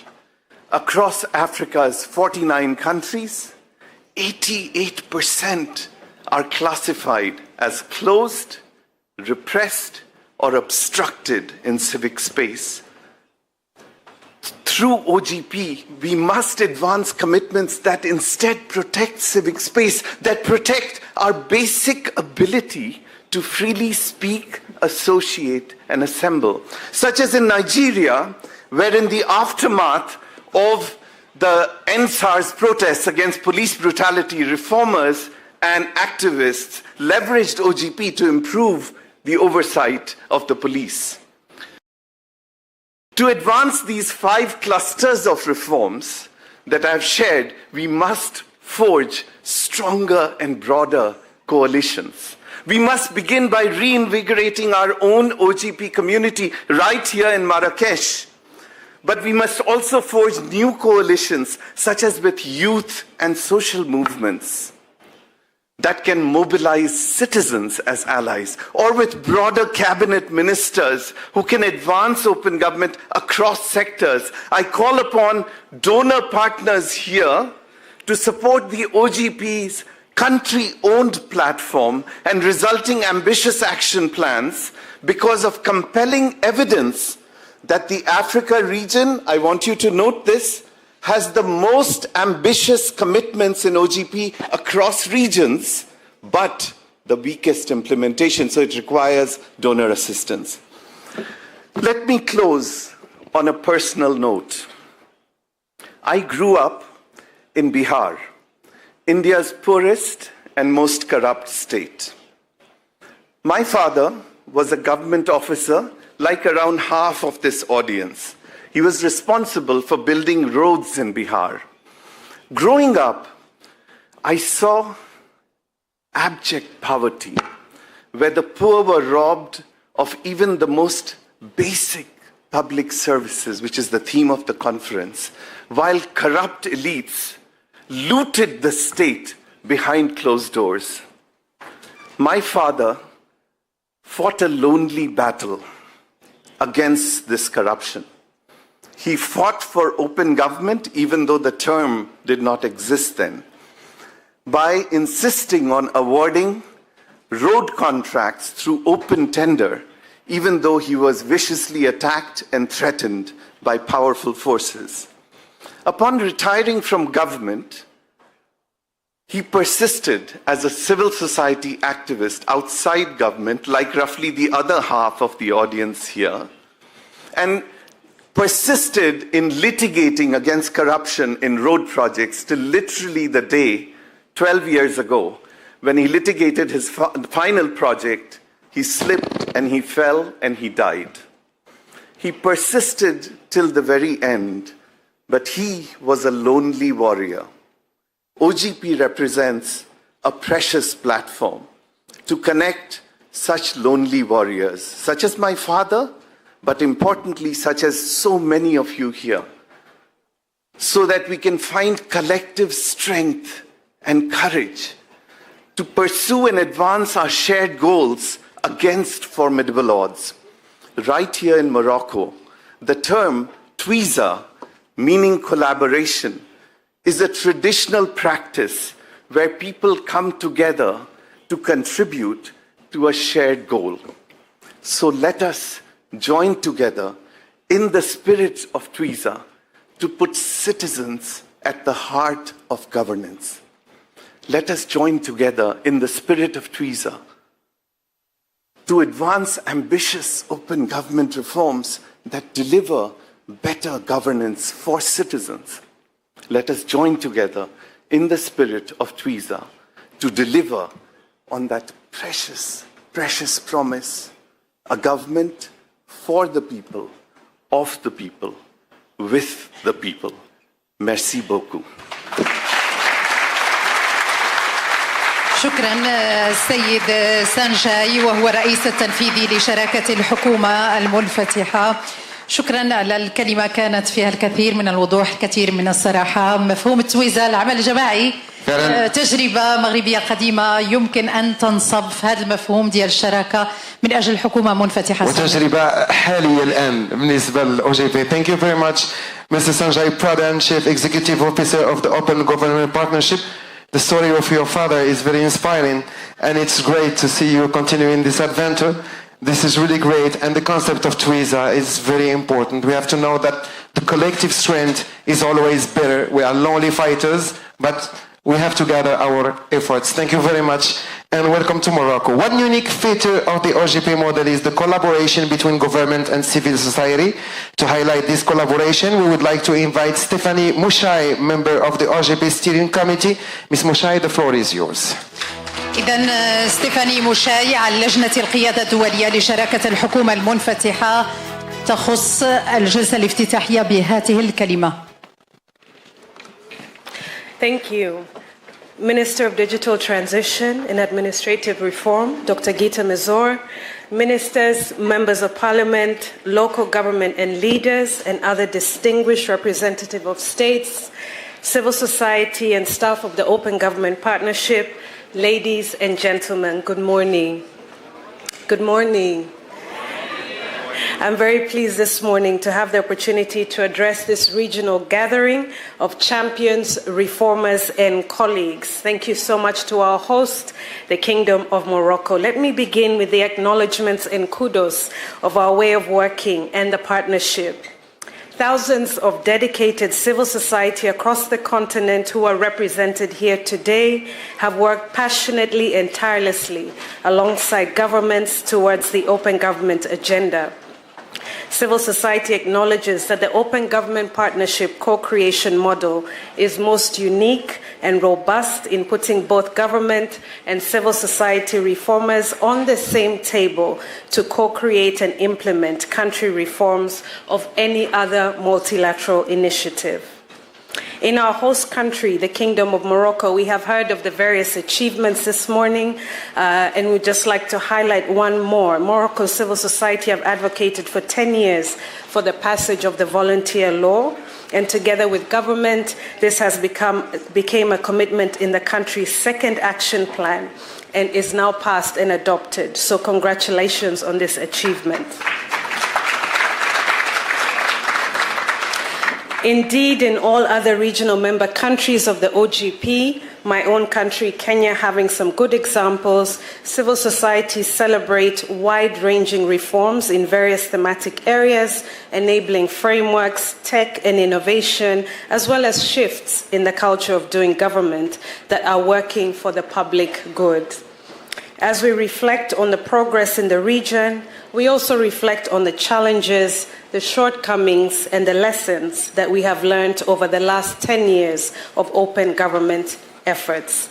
across Africa's 49 countries, 88% are classified as closed, repressed, or obstructed in civic space. Through OGP, we must advance commitments that instead protect civic space, that protect our basic ability to freely speak, associate, and assemble. Such as in Nigeria, where in the aftermath of the NSAR's protests against police brutality, reformers and activists leveraged OGP to improve the oversight of the police. To advance these 5 clusters of reforms that I've shared, we must forge stronger and broader coalitions. We must begin by reinvigorating our own OGP community right here in Marrakesh. But we must also forge new coalitions, such as with youth and social movements. that can mobilize citizens as allies, or with broader cabinet ministers who can advance open government across sectors. I call upon donor partners here to support the OGP's country-owned platform and resulting ambitious action plans because of compelling evidence that the Africa region, I want you to note this, has the most ambitious commitments in OGP across regions, but the weakest implementation, so it requires donor assistance. Let me close on a personal note. I grew up in Bihar, India's poorest and most corrupt state. My father was a government officer, like around half of this audience. He was responsible for building roads in Bihar. Growing up, I saw abject poverty, where the poor were robbed of even the most basic public services, which is the theme of the conference, while corrupt elites looted the state behind closed doors. My father fought a lonely battle against this corruption. He fought for open government, even though the term did not exist then, by insisting on awarding road contracts through open tender, even though he was viciously attacked and threatened by powerful forces. Upon retiring from government, he persisted as a civil society activist outside government, like roughly the other half of the audience here, and persisted in litigating against corruption in road projects till literally the day 12 years ago, when he litigated his final project, he slipped and he fell and he died. He persisted till the very end, but he was a lonely warrior. OGP represents a precious platform to connect such lonely warriors, such as my father, but importantly, such as so many of you here, so that we can find collective strength and courage to pursue and advance our shared goals against formidable odds. Right here in Morocco, the term Twiza, meaning collaboration, is a traditional practice where people come together to contribute to a shared goal. So let us join together in the spirit of Twiza to put citizens at the heart of governance. Let us join together in the spirit of Twiza to advance ambitious open government reforms that deliver better governance for citizens. Let us join together in the spirit of Twiza to deliver on that precious, precious promise, a government for the people, of the people, with the people. Merci beaucoup. شكرا السيد سانجاي وهو الرئيس التنفيذي لشراكة الحكومة المنفتحة. شكرا على الكلمة، كانت فيها الكثير من الوضوح، الكثير من الصراحة. مفهوم التويزة، العمل الجماعي، تجربة مغربية قديمة يمكن أن تنصب في هذا المفهوم ديال الشراكة من أجل حكومة منفتحة، وتجربة حالية الآن بالنسبة للأوجيبي. Thank you very much, Mr. Sanjay Pradhan, Chief Executive Officer of the Open Government Partnership. The story of your father is very inspiring, and it's great to see you continuing this adventure. This is really great, and the concept of Twiza is very important. We have to know that the collective strength is always better. We are lonely fighters, but we have to gather our efforts. Thank you very much, and welcome to Morocco. One unique feature of the OGP model is the collaboration between government and civil society. To highlight this collaboration, we would like to invite Stephanie Mouchai, member of the OGP Steering Committee. Ms. Mouchai, the floor is yours. إذن ستيفاني موشاي على لجنة القيادة الدولية لشراكة الحكومة المنفتحة تخص الجلسة الافتتاحية بهذه الكلمة. Thank you. Minister of Digital Transition and Administrative Reform, Dr. Gita Mizor, ministers, members of parliament, local government and leaders, and other distinguished representatives of states, civil society and staff of the Open Government Partnership, Ladies and gentlemen, good morning. Good morning. I'm very pleased this morning to have the opportunity to address this regional gathering of champions, reformers, and colleagues. Thank you so much to our host, the Kingdom of Morocco. Let me begin with the acknowledgements and kudos of our way of working and the partnership. Thousands of dedicated civil society across the continent who are represented here today have worked passionately and tirelessly alongside governments towards the open government agenda. Civil society acknowledges that the Open Government Partnership co-creation model is most unique and robust in putting both government and civil society reformers on the same table to co-create and implement country reforms of any other multilateral initiative. In our host country, the Kingdom of Morocco, we have heard of the various achievements this morning, and we'd just like to highlight one more. Morocco's civil society have advocated for 10 years for the passage of the volunteer law, and together with government, this has became a commitment in the country's second action plan and is now passed and adopted. So congratulations on this achievement. Indeed, in all other regional member countries of the OGP, my own country, Kenya, having some good examples, civil societies celebrate wide-ranging reforms in various thematic areas, enabling frameworks, tech and innovation, as well as shifts in the culture of doing government that are working for the public good. As we reflect on the progress in the region, we also reflect on the challenges, the shortcomings, and the lessons that we have learned over the last 10 years of open government efforts.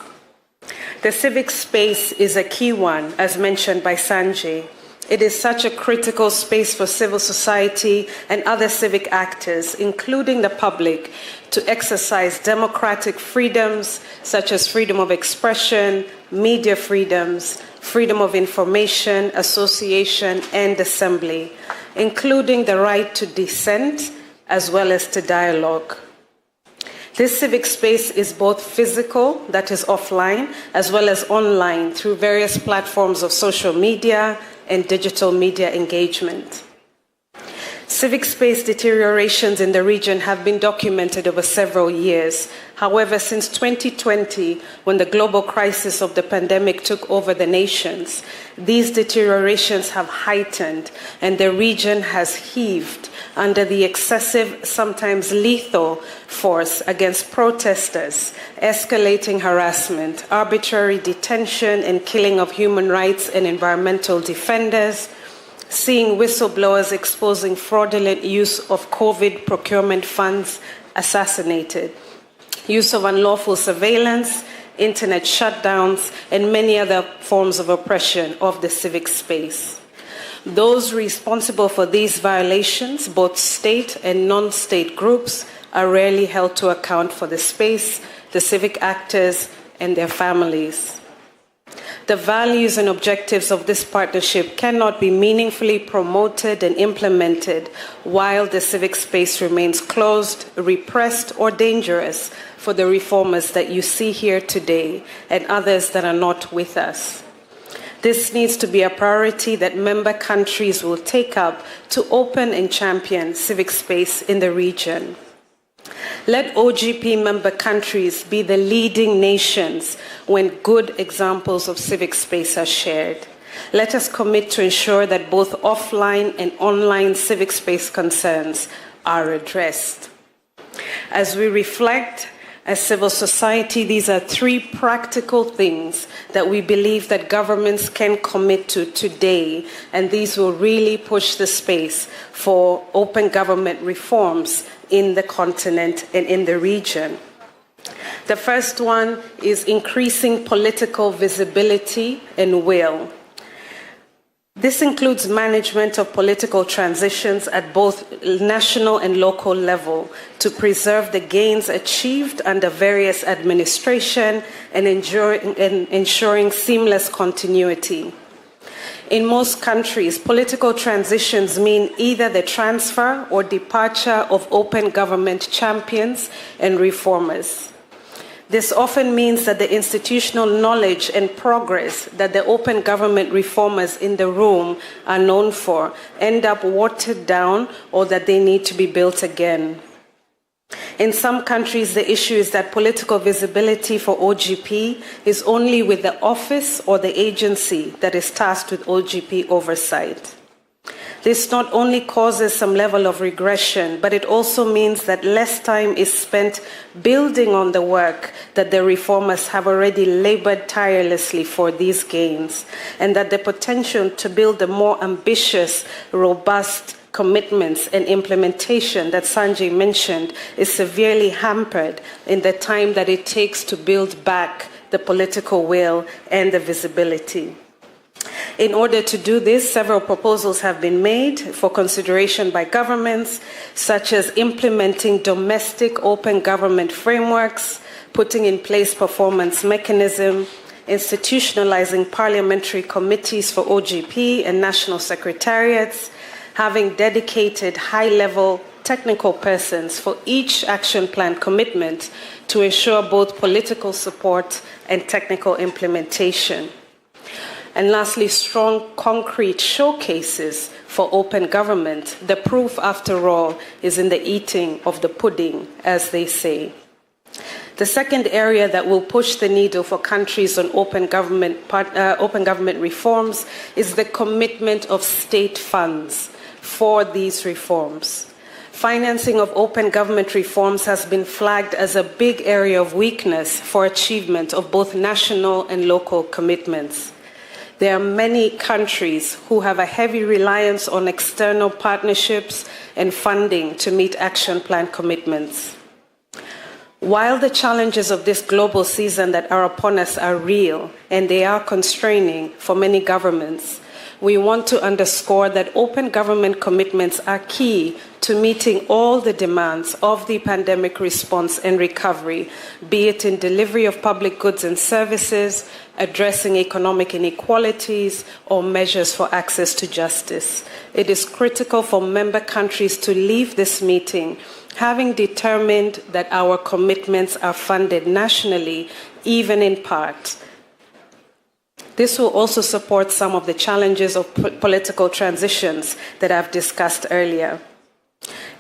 The civic space is a key one, as mentioned by Sanjay. It is such a critical space for civil society and other civic actors, including the public, to exercise democratic freedoms such as freedom of expression, media freedoms, freedom of information, association, and assembly, including the right to dissent as well as to dialogue. This civic space is both physical, that is offline, as well as online through various platforms of social media and digital media engagement. Civic space deteriorations in the region have been documented over several years. However, since 2020, when the global crisis of the pandemic took over the nations, these deteriorations have heightened and the region has heaved under the excessive, sometimes lethal force against protesters, escalating harassment, arbitrary detention and killing of human rights and environmental defenders, seeing whistleblowers exposing fraudulent use of COVID procurement funds assassinated, use of unlawful surveillance, internet shutdowns, and many other forms of oppression of the civic space. Those responsible for these violations, both state and non-state groups, are rarely held to account for the space, the civic actors, and their families. The values and objectives of this partnership cannot be meaningfully promoted and implemented while the civic space remains closed, repressed, or dangerous for the reformers that you see here today and others that are not with us. This needs to be a priority that member countries will take up to open and champion civic space in the region. Let OGP member countries be the leading nations when good examples of civic space are shared. Let us commit to ensure that both offline and online civic space concerns are addressed. As we reflect as civil society, these are three practical things that we believe that governments can commit to today, and these will really push the space for open government reforms in the continent and in the region. The first one is increasing political visibility and will. This includes management of political transitions at both national and local level to preserve the gains achieved under various administration and ensuring seamless continuity. In most countries, political transitions mean either the transfer or departure of open government champions and reformers. This often means that the institutional knowledge and progress that the open government reformers in the room are known for end up watered down or that they need to be built again. In some countries, the issue is that political visibility for OGP is only with the office or the agency that is tasked with OGP oversight. This not only causes some level of regression, but it also means that less time is spent building on the work that the reformers have already labored tirelessly for these gains, and that the potential to build a more ambitious, robust commitments and implementation that Sanjay mentioned is severely hampered in the time that it takes to build back the political will and the visibility. In order to do this, several proposals have been made for consideration by governments, such as implementing domestic open government frameworks, putting in place performance mechanisms, institutionalizing parliamentary committees for OGP and national secretariats, having dedicated high-level technical persons for each action plan commitment to ensure both political support and technical implementation. And lastly, strong concrete showcases for open government. The proof, after all, is in the eating of the pudding, as they say. The second area that will push the needle for countries on open government reforms is the commitment of state funds for these reforms. Financing of open government reforms has been flagged as a big area of weakness for achievement of both national and local commitments. There are many countries who have a heavy reliance on external partnerships and funding to meet action plan commitments. While the challenges of this global season that are upon us are real and they are constraining for many governments, we want to underscore that open government commitments are key to meeting all the demands of the pandemic response and recovery, be it in delivery of public goods and services, addressing economic inequalities, or measures for access to justice. It is critical for member countries to leave this meeting having determined that our commitments are funded nationally, even in part. This will also support some of the challenges of political transitions that I've discussed earlier.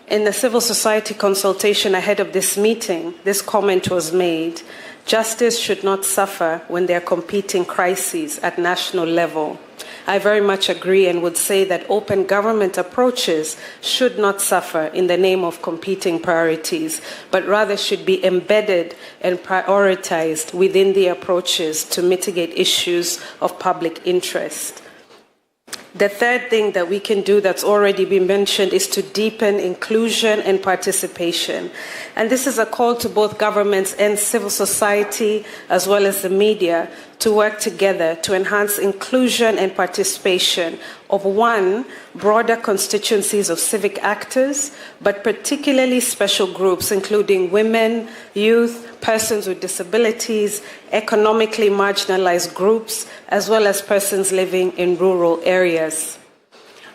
In the civil society consultation ahead of this meeting, this comment was made: justice should not suffer when there are competing crises at national level. I very much agree and would say that open government approaches should not suffer in the name of competing priorities, but rather should be embedded and prioritized within the approaches to mitigate issues of public interest. The third thing that we can do that's already been mentioned is to deepen inclusion and participation. And this is a call to both governments and civil society, as well as the media, to work together to enhance inclusion and participation of broader constituencies of civic actors, but particularly special groups, including women, youth, persons with disabilities, economically marginalized groups, as well as persons living in rural areas.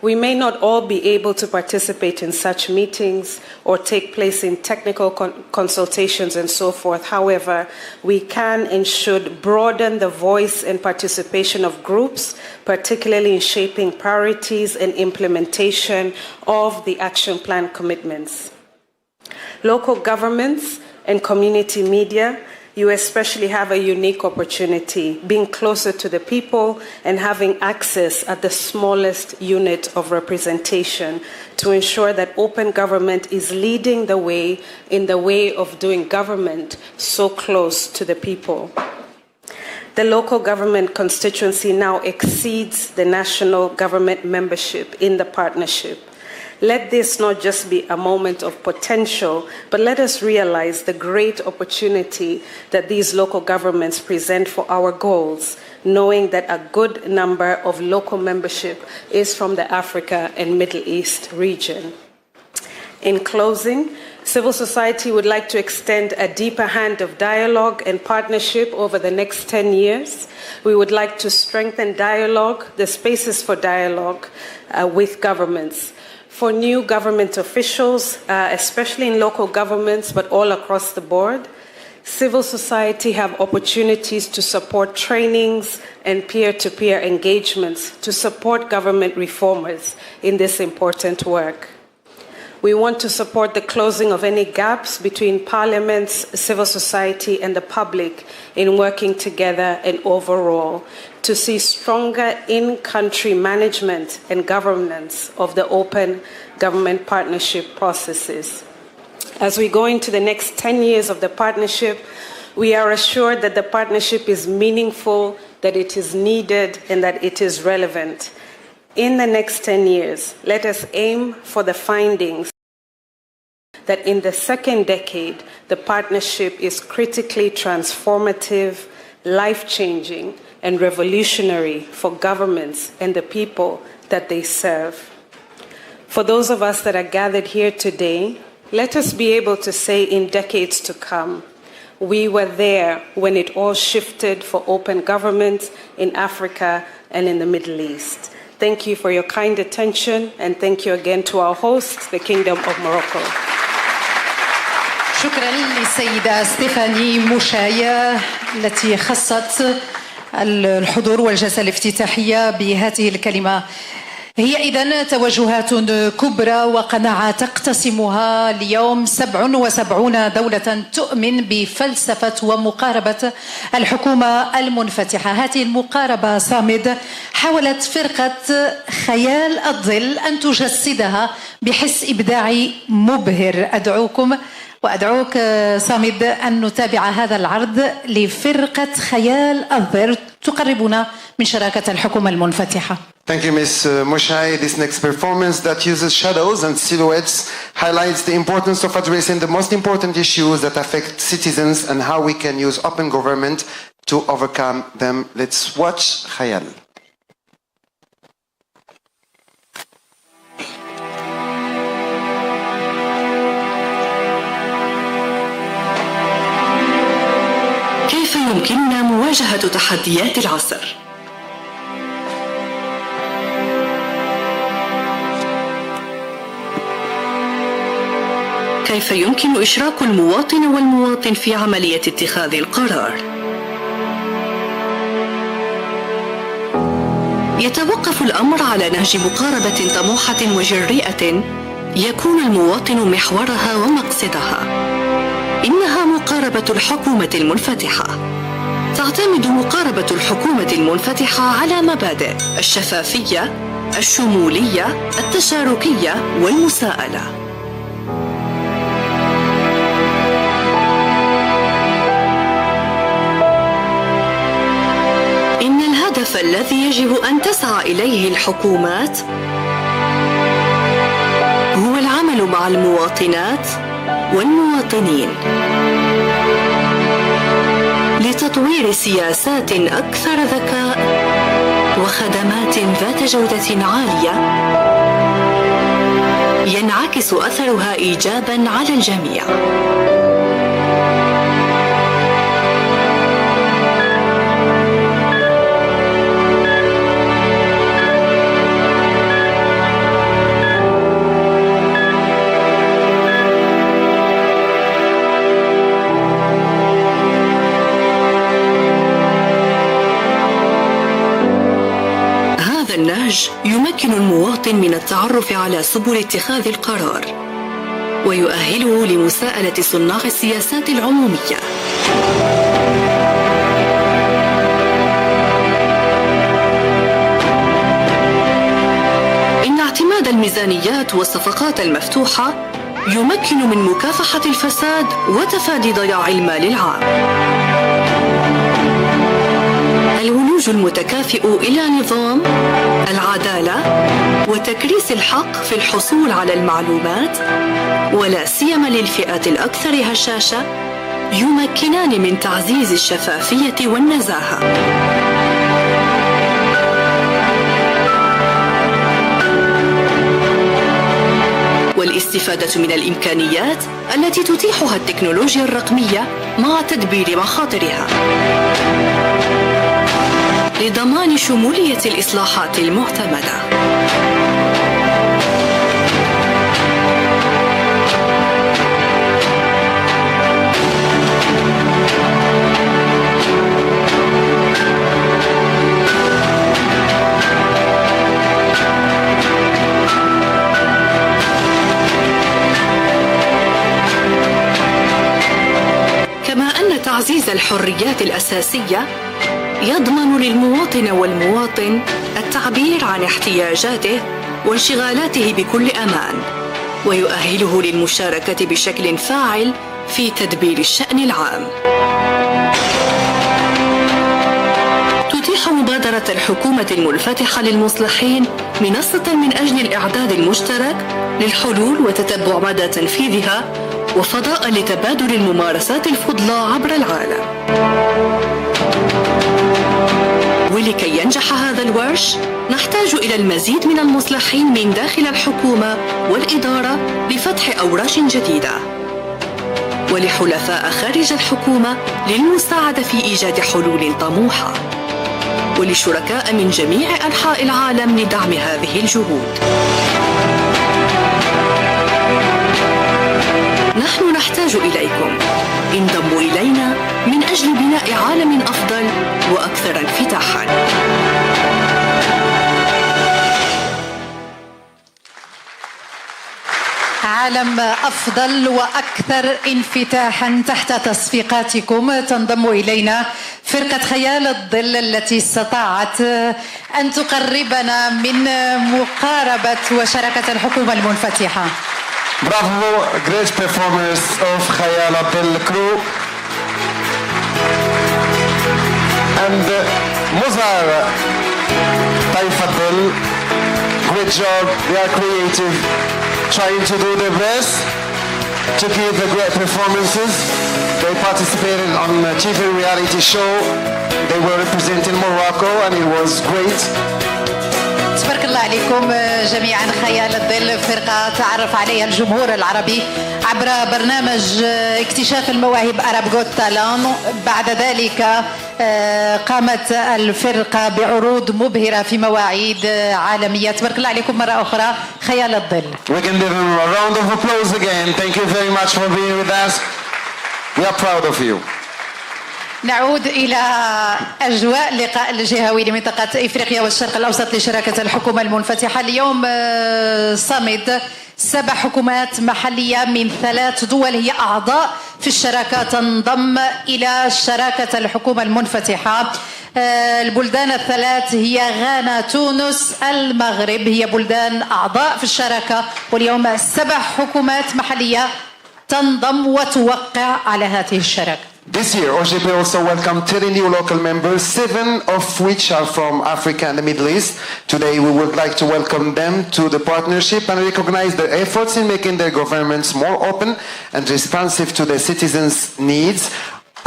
We may not all be able to participate in such meetings or take place in technical consultations and so forth. However, we can and should broaden the voice and participation of groups, particularly in shaping priorities and implementation of the action plan commitments. Local governments and community media, you especially have a unique opportunity, being closer to the people and having access at the smallest unit of representation to ensure that open government is leading the way in the way of doing government so close to the people. The local government constituency now exceeds the national government membership in the partnership. Let this not just be a moment of potential, but let us realize the great opportunity that these local governments present for our goals, knowing that a good number of local membership is from the Africa and Middle East region. In closing, civil society would like to extend a deeper hand of dialogue and partnership over the next 10 years. We would like to strengthen dialogue, the spaces for dialogue with governments. For new government officials, especially in local governments, but all across the board, Civil society have opportunities to support trainings and peer-to-peer engagements to support government reformers in this important work. We want to support the closing of any gaps between parliaments, civil society, and the public in working together and overall to see stronger in-country management and governance of the open government partnership processes. As we go into the next 10 years of the partnership, we are assured that the partnership is meaningful, that it is needed, and that it is relevant. In the next 10 years, let us aim for the findings that in the second decade, the partnership is critically transformative, life-changing, and revolutionary for governments and the people that they serve. For those of us that are gathered here today, let us be able to say in decades to come, we were there when it all shifted for open government in Africa and in the Middle East. Thank you for your kind attention, and thank you again to our host, the Kingdom of Morocco. شكرا للسيدة ستيفاني موشاي التي خصت الحضور والجلسة الافتتاحية بهذه الكلمة. هي إذن توجهات كبرى وقناعة تقتسمها اليوم 77 دولة تؤمن بفلسفة ومقاربة الحكومة المنفتحة. هذه المقاربة صامد حاولت فرقة خيال الظل أن تجسدها بحس إبداعي مبهر. وأدعوك صامد أن نتابع هذا العرض لفرقة خيال الظل تقربنا من شراكة الحكومة المنفتحة. Thank you, Ms. Moshai. This next performance that uses shadows and silhouettes highlights the importance of addressing the most important issues that affect citizens and how we can use open government to overcome them. Let's watch Khayal. كيف يمكننا مواجهة تحديات العصر؟ كيف يمكن إشراك المواطن والمواطن في عملية اتخاذ القرار؟ يتوقف الأمر على نهج مقاربة طموحة وجريئة يكون المواطن محورها ومقصدها. إنها مقاربة الحكومة المنفتحة. تعتمد مقاربة الحكومة المنفتحة على مبادئ الشفافية، الشمولية، التشاركية والمساءلة. إن الهدف الذي يجب أن تسعى إليه الحكومات هو العمل مع المواطنات والمواطنين لتطوير سياسات أكثر ذكاء وخدمات ذات جودة عالية ينعكس أثرها إيجاباً على الجميع. النهج يمكن المواطن من التعرف على سبل اتخاذ القرار ويؤهله لمساءلة صناع السياسات العمومية. إن اعتماد الميزانيات والصفقات المفتوحة يمكن من مكافحة الفساد وتفادي ضياع المال العام. الولوج المتكافئ إلى نظام العدالة وتكريس الحق في الحصول على المعلومات ولا سيما للفئات الأكثر هشاشة يمكنان من تعزيز الشفافية والنزاهة. والاستفادة من الإمكانيات التي تتيحها التكنولوجيا الرقمية مع تدبير مخاطرها لضمان شمولية الإصلاحات المعتمدة. تعزيز الحريات الأساسية يضمن للمواطن والمواطن التعبير عن احتياجاته وانشغالاته بكل أمان، ويؤهله للمشاركة بشكل فاعل في تدبير الشأن العام. تتيح مبادرة الحكومة المنفتحة للمصلحين منصة من أجل الإعداد المشترك للحلول وتتبع مدى تنفيذها، وفضاء لتبادل الممارسات الفضلى عبر العالم. ولكي ينجح هذا الورش نحتاج إلى المزيد من المصلحين من داخل الحكومة والإدارة لفتح أوراش جديدة، ولحلفاء خارج الحكومة للمساعدة في إيجاد حلول طموحة، ولشركاء من جميع أنحاء العالم لدعم هذه الجهود. نحن نحتاج إليكم، انضموا إلينا من أجل بناء عالم أفضل وأكثر انفتاحاً. عالم أفضل وأكثر انفتاحاً. تحت تصفيقاتكم تنضم إلينا فرقة خيال الظل التي استطاعت أن تقربنا من مقاربة وشراكة الحكومة المنفتحة. Bravo, great performers of خيال الظل crew. And Mozar طيف الظل, great job, they are creative, trying to do their best to give the great performances. They participated on a TV reality show. They were representing Morocco and it was great. تبارك الله عليكم جميعا. خيال الظل فرقة تعرف عليها الجمهور العربي عبر برنامج اكتشاف المواهب Arab Got Talent. بعد ذلك قامت الفرقة بعروض مبهرة في مواعيد عالمية. تبارك الله عليكم مرة أخرى خيال الظل. We can give them a round of applause again. Thank you very much for being with us. We are proud of you. نعود إلى أجواء اللقاء الجهوي لمنطقة إفريقيا والشرق الأوسط لشراكة الحكومة المنفتحة. اليوم صمد 7 حكومات محلية من 3 دول هي أعضاء في الشراكة تنضم إلى شراكة الحكومة المنفتحة. البلدان ال3 هي غانا، تونس، المغرب، هي بلدان أعضاء في الشراكة. واليوم 7 حكومات محلية تنضم وتوقع على هذه الشراكة. This year, OGP also welcomed 30 new local members, 7 of which are from Africa and the Middle East. Today, we would like to welcome them to the partnership and recognize their efforts in making their governments more open and responsive to their citizens' needs.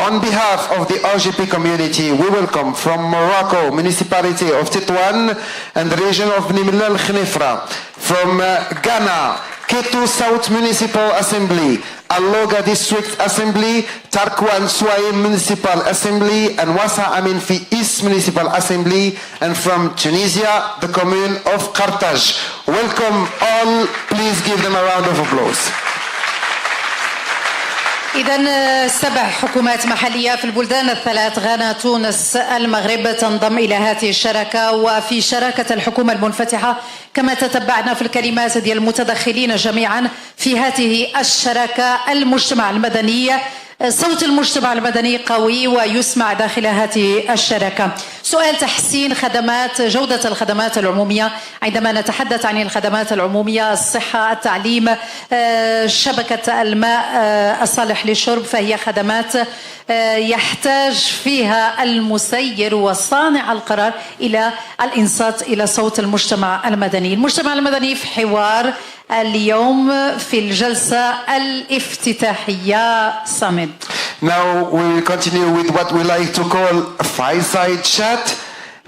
On behalf of the RGP community, we welcome from Morocco, municipality of Tétouan and the region of Nimla al-Khnifra. From Ghana, Ketu South Municipal Assembly, Alloga District Assembly, Tarkwan Souaye Municipal Assembly, and Wassa Amin Fi East Municipal Assembly, and from Tunisia, the commune of Carthage. Welcome all. Please give them a round of applause. إذن 7 حكومات محلية في البلدان ال3 غانا، تونس، المغرب تنضم إلى هذه الشراكة. وفي شراكة الحكومة المنفتحة كما تتبعنا في الكلمات ديال المتدخلين جميعا في هذه الشراكة المجتمع المدني. صوت المجتمع المدني قوي ويسمع داخل هذه الشراكة. سؤال تحسين خدمات جودة الخدمات العمومية. عندما نتحدث عن الخدمات العمومية، الصحة، التعليم، شبكة الماء الصالح للشرب، فهي خدمات يحتاج فيها المسير وصانع القرار إلى الإنصات إلى صوت المجتمع المدني. المجتمع المدني في حوار اليوم في الجلسة الافتتاحية. صامد. Now we will continue with what we like to call a fireside chat.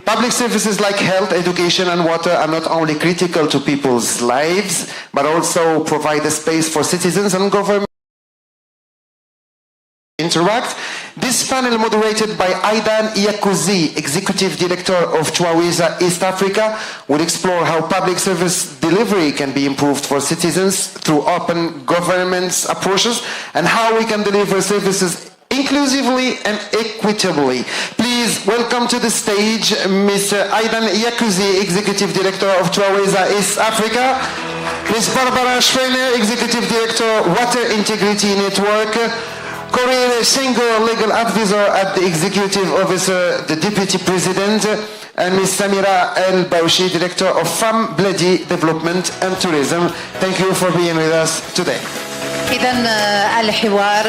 Public services like health, education and water are not only critical to people's lives, but also provide a space for citizens and government interact. This panel, moderated by Aidan Iyakuzi, Executive Director of Chwawiza East Africa, will explore how public service delivery can be improved for citizens through open governance approaches and how we can deliver services inclusively and equitably. Please welcome to the stage Mr. Aidan Iyakuzi, Executive Director of Chwawiza East Africa, Ms. Barbara Schreiner, Executive Director, Water Integrity Network, Corinne Shingo, legal advisor at the executive officer, the deputy president, and Ms. Samira El Bauchi, director of Femme Bledi Development and Tourism. Thank you for being with us today. إذن الحوار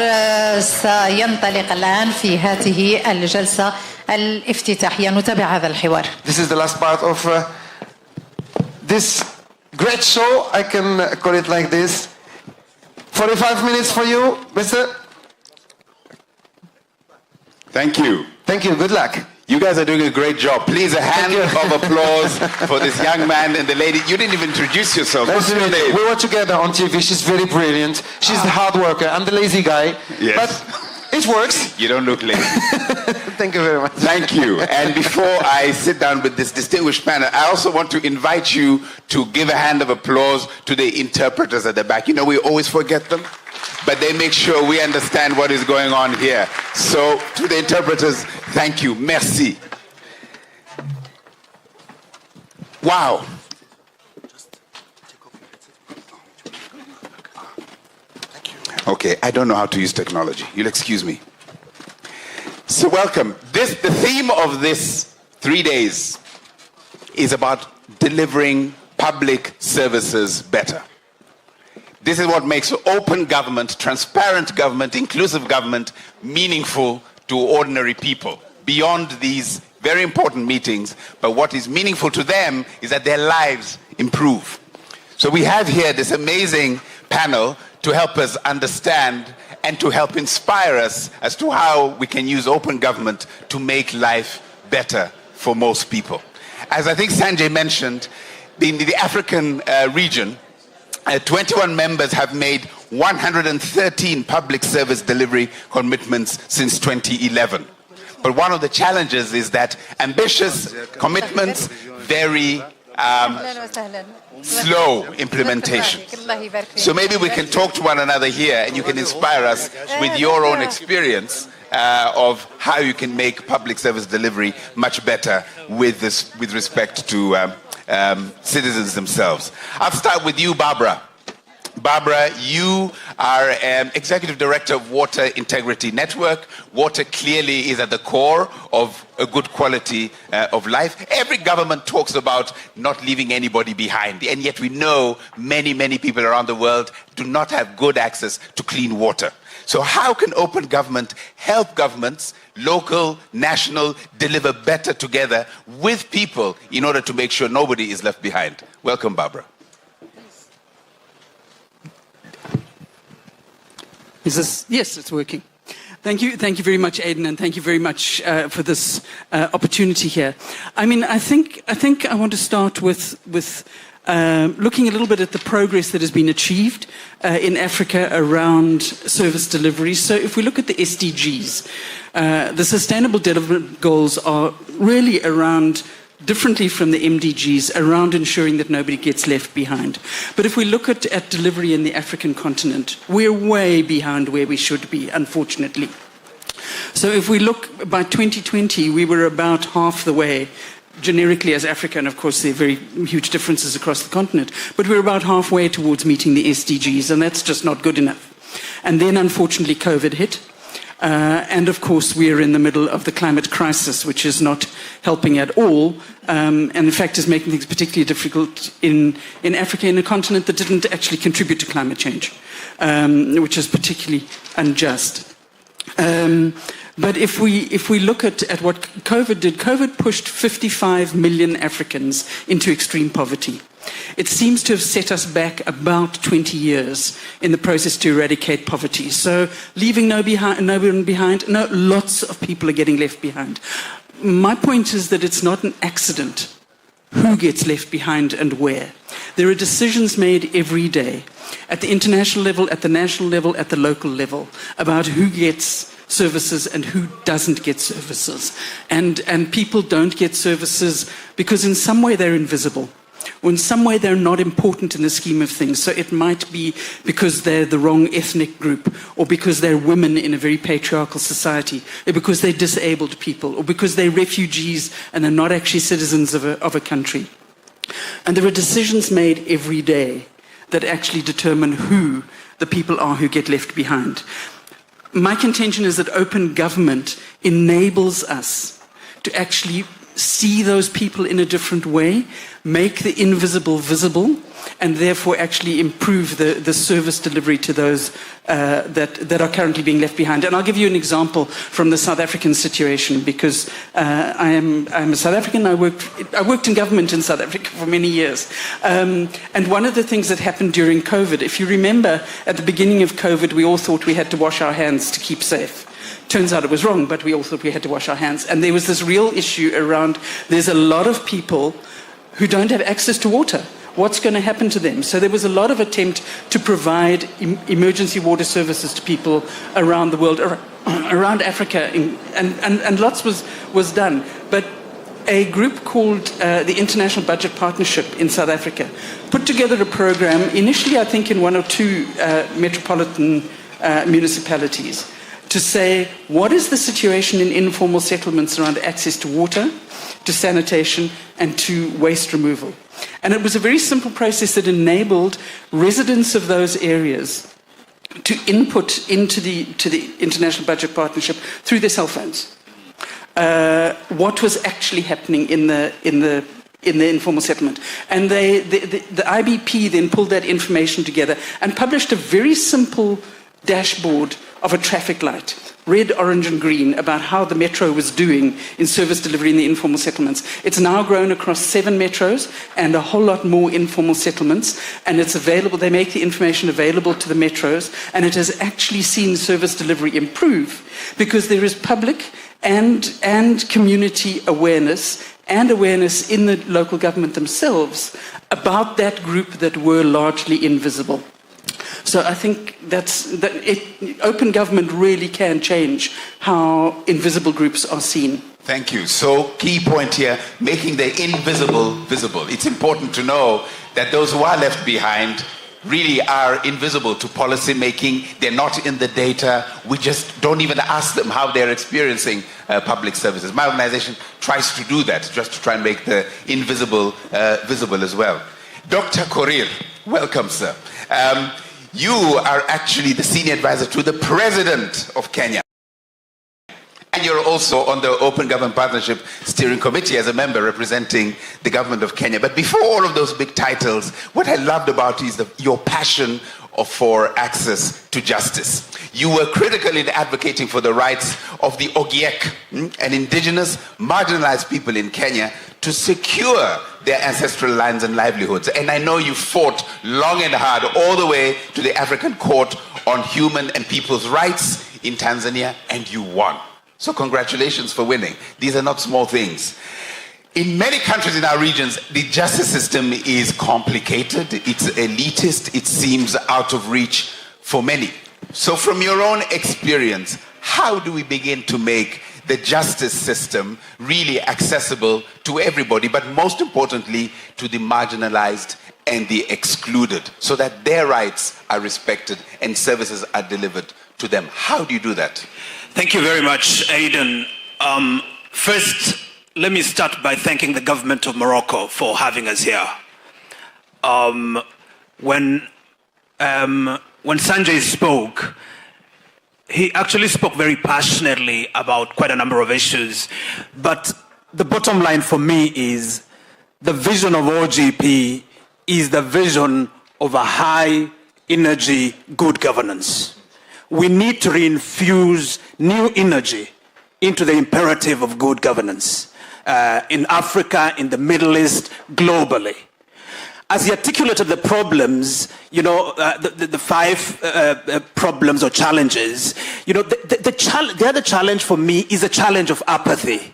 سينطلق الآن في هذه الجلسة الافتتاحية. نتابع هذا الحوار. This is the last part of this great show. I can call it like this. 45 minutes for you, Mr. Thank you. Thank you. Good luck. You guys are doing a great job. Please, a hand of applause for this young man and the lady. You didn't even introduce yourself. What's your name? We were together on TV. She's very brilliant. She's the hard worker. I'm the lazy guy. Yes. But it works. You don't look lazy. Thank you very much. Thank you. And before I sit down with this distinguished panel, I also want to invite you to give a hand of applause to the interpreters at the back. You know, we always forget them, but they make sure we understand what is going on here. So, to the interpreters, thank you. Merci. Wow. Okay, I don't know how to use technology. You'll excuse me. So welcome. The theme of this 3 days is about delivering public services better. This is what makes open government, transparent government, inclusive government meaningful to ordinary people beyond these very important meetings. But what is meaningful to them is that their lives improve. So we have here this amazing panel to help us understand and to help inspire us as to how we can use open government to make life better for most people. As I think Sanjay mentioned, in the African region, 21 members have made 113 public service delivery commitments since 2011. But one of the challenges is that ambitious commitments, very slow implementation. So maybe we can talk to one another here and you can inspire us with your own experience of how you can make public service delivery much better with respect to citizens themselves. I'll start with you, Barbara. Barbara, you are Executive Director of Water Integrity Network. Water clearly is at the core of a good quality of life. Every government talks about not leaving anybody behind, and yet we know many, many people around the world do not have good access to clean water. So how can open government help governments, local, national, deliver better together with people in order to make sure nobody is left behind? Welcome, Barbara. Yes, it's working. Thank you very much, Aidan, and thank you very much for this opportunity here. I mean, I think I want to start with looking a little bit at the progress that has been achieved in Africa around service delivery. So if we look at the SDGs, the Sustainable Development Goals are really around, differently from the MDGs, around ensuring that nobody gets left behind. But if we look at delivery in the African continent, we're way behind where we should be, unfortunately. So if we look, by 2020, we were about half the way, generically as Africa, and of course there are very huge differences across the continent, but we're about halfway towards meeting the SDGs, and that's just not good enough. And then, unfortunately, COVID hit. And of course, we're in the middle of the climate crisis, which is not helping at all, and in fact is making things particularly difficult in Africa, in a continent that didn't actually contribute to climate change, which is particularly unjust. But if we look at what COVID did, COVID pushed 55 million Africans into extreme poverty. It seems to have set us back about 20 years in the process to eradicate poverty. So leaving no one behind, no, lots of people are getting left behind. My point is that it's not an accident who gets left behind and where. There are decisions made every day at the international level, at the national level, at the local level about who gets services and who doesn't get services. And people don't get services because in some way they're invisible. Or in some way they're not important in the scheme of things. So it might be because they're the wrong ethnic group, or because they're women in a very patriarchal society, or because they're disabled people, or because they're refugees and they're not actually citizens of a country. And there are decisions made every day that actually determine who the people are who get left behind. my contention is that open government enables us to actually see those people in a different way, make the invisible visible, and therefore actually improve the service delivery to those that are currently being left behind. And I'll give you an example from the South African situation, because I'm a South African. I worked in government in South Africa for many years. And one of the things that happened during COVID, if you remember, at the beginning of COVID, we all thought we had to wash our hands to keep safe. Turns out it was wrong, but we all thought we had to wash our hands. And there was this real issue around, there's a lot of people who don't have access to water. What's going to happen to them? So there was a lot of attempt to provide emergency water services to people around the world, around Africa, and lots was done. But a group called the International Budget Partnership in South Africa put together a program, initially I think in 1 or 2 metropolitan municipalities, to say, what is the situation in informal settlements around access to water, to sanitation, and to waste removal? And it was a very simple process that enabled residents of those areas to input into the International Budget Partnership through their cell phones what was actually happening in the informal settlement. And the IBP then pulled that information together and published a very simple dashboard of a traffic light, red, orange and green, about how the metro was doing in service delivery in the informal settlements. It's now grown across 7 metros and a whole lot more informal settlements, and it's available. They make the information available to the metros, and it has actually seen service delivery improve because there is public and community awareness and awareness in the local government themselves about that group that were largely invisible. So I think open government really can change how invisible groups are seen. Thank you. So key point here, making the invisible visible. It's important to know that those who are left behind really are invisible to policy making. They're not in the data. We just don't even ask them how they're experiencing public services. My organization tries to do that, just to try and make the invisible visible as well. Dr. Korir, welcome, sir. You are actually the senior advisor to the President of Kenya. And you're also on the Open Government Partnership Steering Committee as a member representing the government of Kenya. But before all of those big titles, what I loved about you is your passion for access to justice. You were critical in advocating for the rights of the Ogiek, an indigenous, marginalized people in Kenya, to secure their ancestral lands and livelihoods. And I know you fought long and hard all the way to the African Court on Human and People's Rights in Tanzania, and you won. So congratulations for winning. These are not small things. In many countries in our regions, the justice system is complicated, it's elitist, it seems out of reach for many. So from your own experience, how do we begin to make the justice system really accessible to everybody, but most importantly, to the marginalized and the excluded, so that their rights are respected and services are delivered to them? How do you do that? Thank you very much, Aidan. First, let me start by thanking the government of Morocco for having us here. When Sanjay spoke, he actually spoke very passionately about quite a number of issues. But the bottom line for me is the vision of OGP is the vision of a high energy good governance. We need to reinfuse new energy into the imperative of good governance in Africa, in the Middle East, globally. As he articulated the problems, the 5 problems or challenges, the other challenge for me is a challenge of apathy.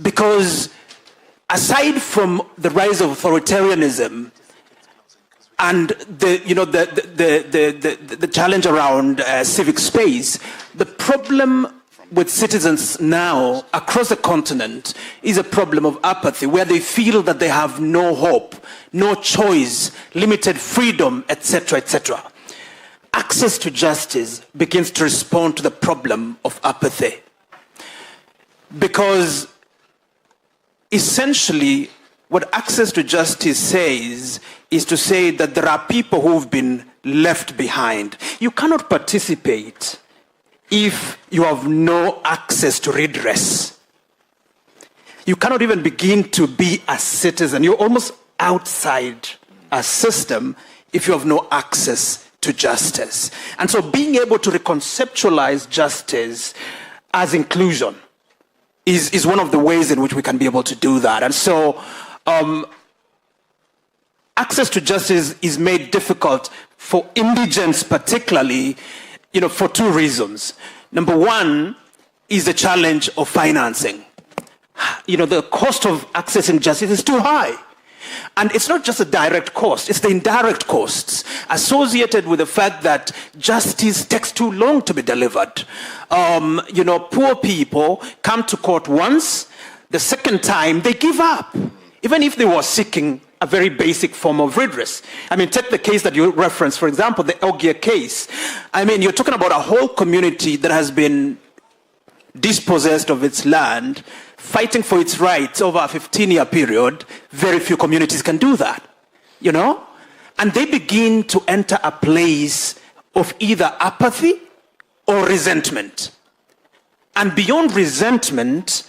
Because aside from the rise of authoritarianism and the challenge around civic space, the problem with citizens now across the continent is a problem of apathy, where they feel that they have no hope, no choice, limited freedom, etc., etc. Access to justice begins to respond to the problem of apathy. Because essentially, what access to justice says is to say that there are people who've been left behind. You cannot participate if you have no access to redress. You cannot even begin to be a citizen. You're almost outside a system if you have no access to justice. And so being able to reconceptualize justice as inclusion is one of the ways in which we can be able to do that. And so access to justice is made difficult for indigents particularly, for two reasons. Number one is the challenge of financing. The cost of accessing justice is too high. And it's not just a direct cost, it's the indirect costs associated with the fact that justice takes too long to be delivered. Poor people come to court once, the second time they give up, even if they were seeking a very basic form of redress. Take the case that you referenced, for example, the Ogia case. You're talking about a whole community that has been dispossessed of its land, fighting for its rights over a 15-year period. Very few communities can do that, And they begin to enter a place of either apathy or resentment. And beyond resentment,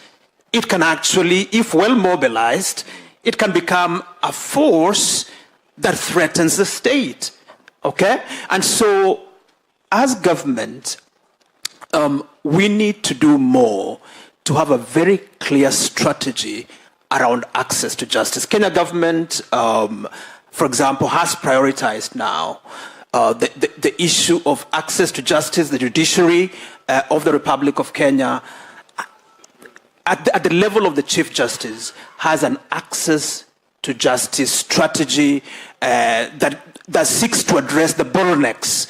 it can actually, if well mobilized, it can become a force that threatens the state, okay? And so, as government, we need to do more to have a very clear strategy around access to justice. Kenya government, for example, has prioritized now the issue of access to justice. The judiciary of the Republic of Kenya, at the level of the Chief Justice, has an access to justice strategy that seeks to address the bottlenecks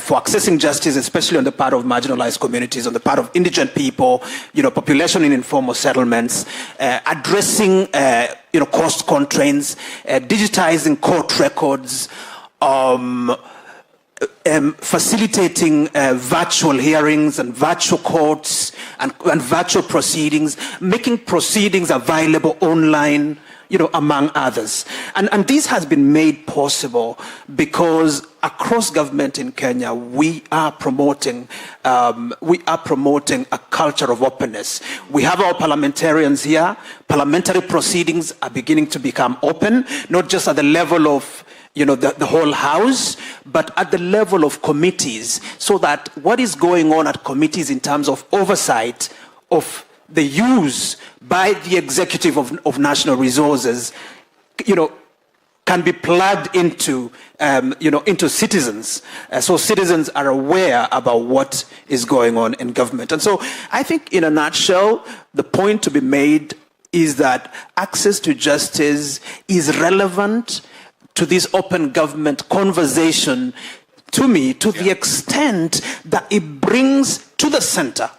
for accessing justice, especially on the part of marginalized communities, on the part of indigent people, population in informal settlements, addressing, cost constraints, digitizing court records, facilitating virtual hearings and virtual courts and virtual proceedings, making proceedings available online, among others. And this has been made possible because across government in Kenya, we are promoting a culture of openness. We have our parliamentarians here. Parliamentary proceedings are beginning to become open, not just at the level of the whole house, but at the level of committees, so that what is going on at committees in terms of oversight of the use by the executive of national resources, can be plugged into citizens. So citizens are aware about what is going on in government. And so I think in a nutshell, the point to be made is that access to justice is relevant to this open government conversation, to the extent that it brings to the center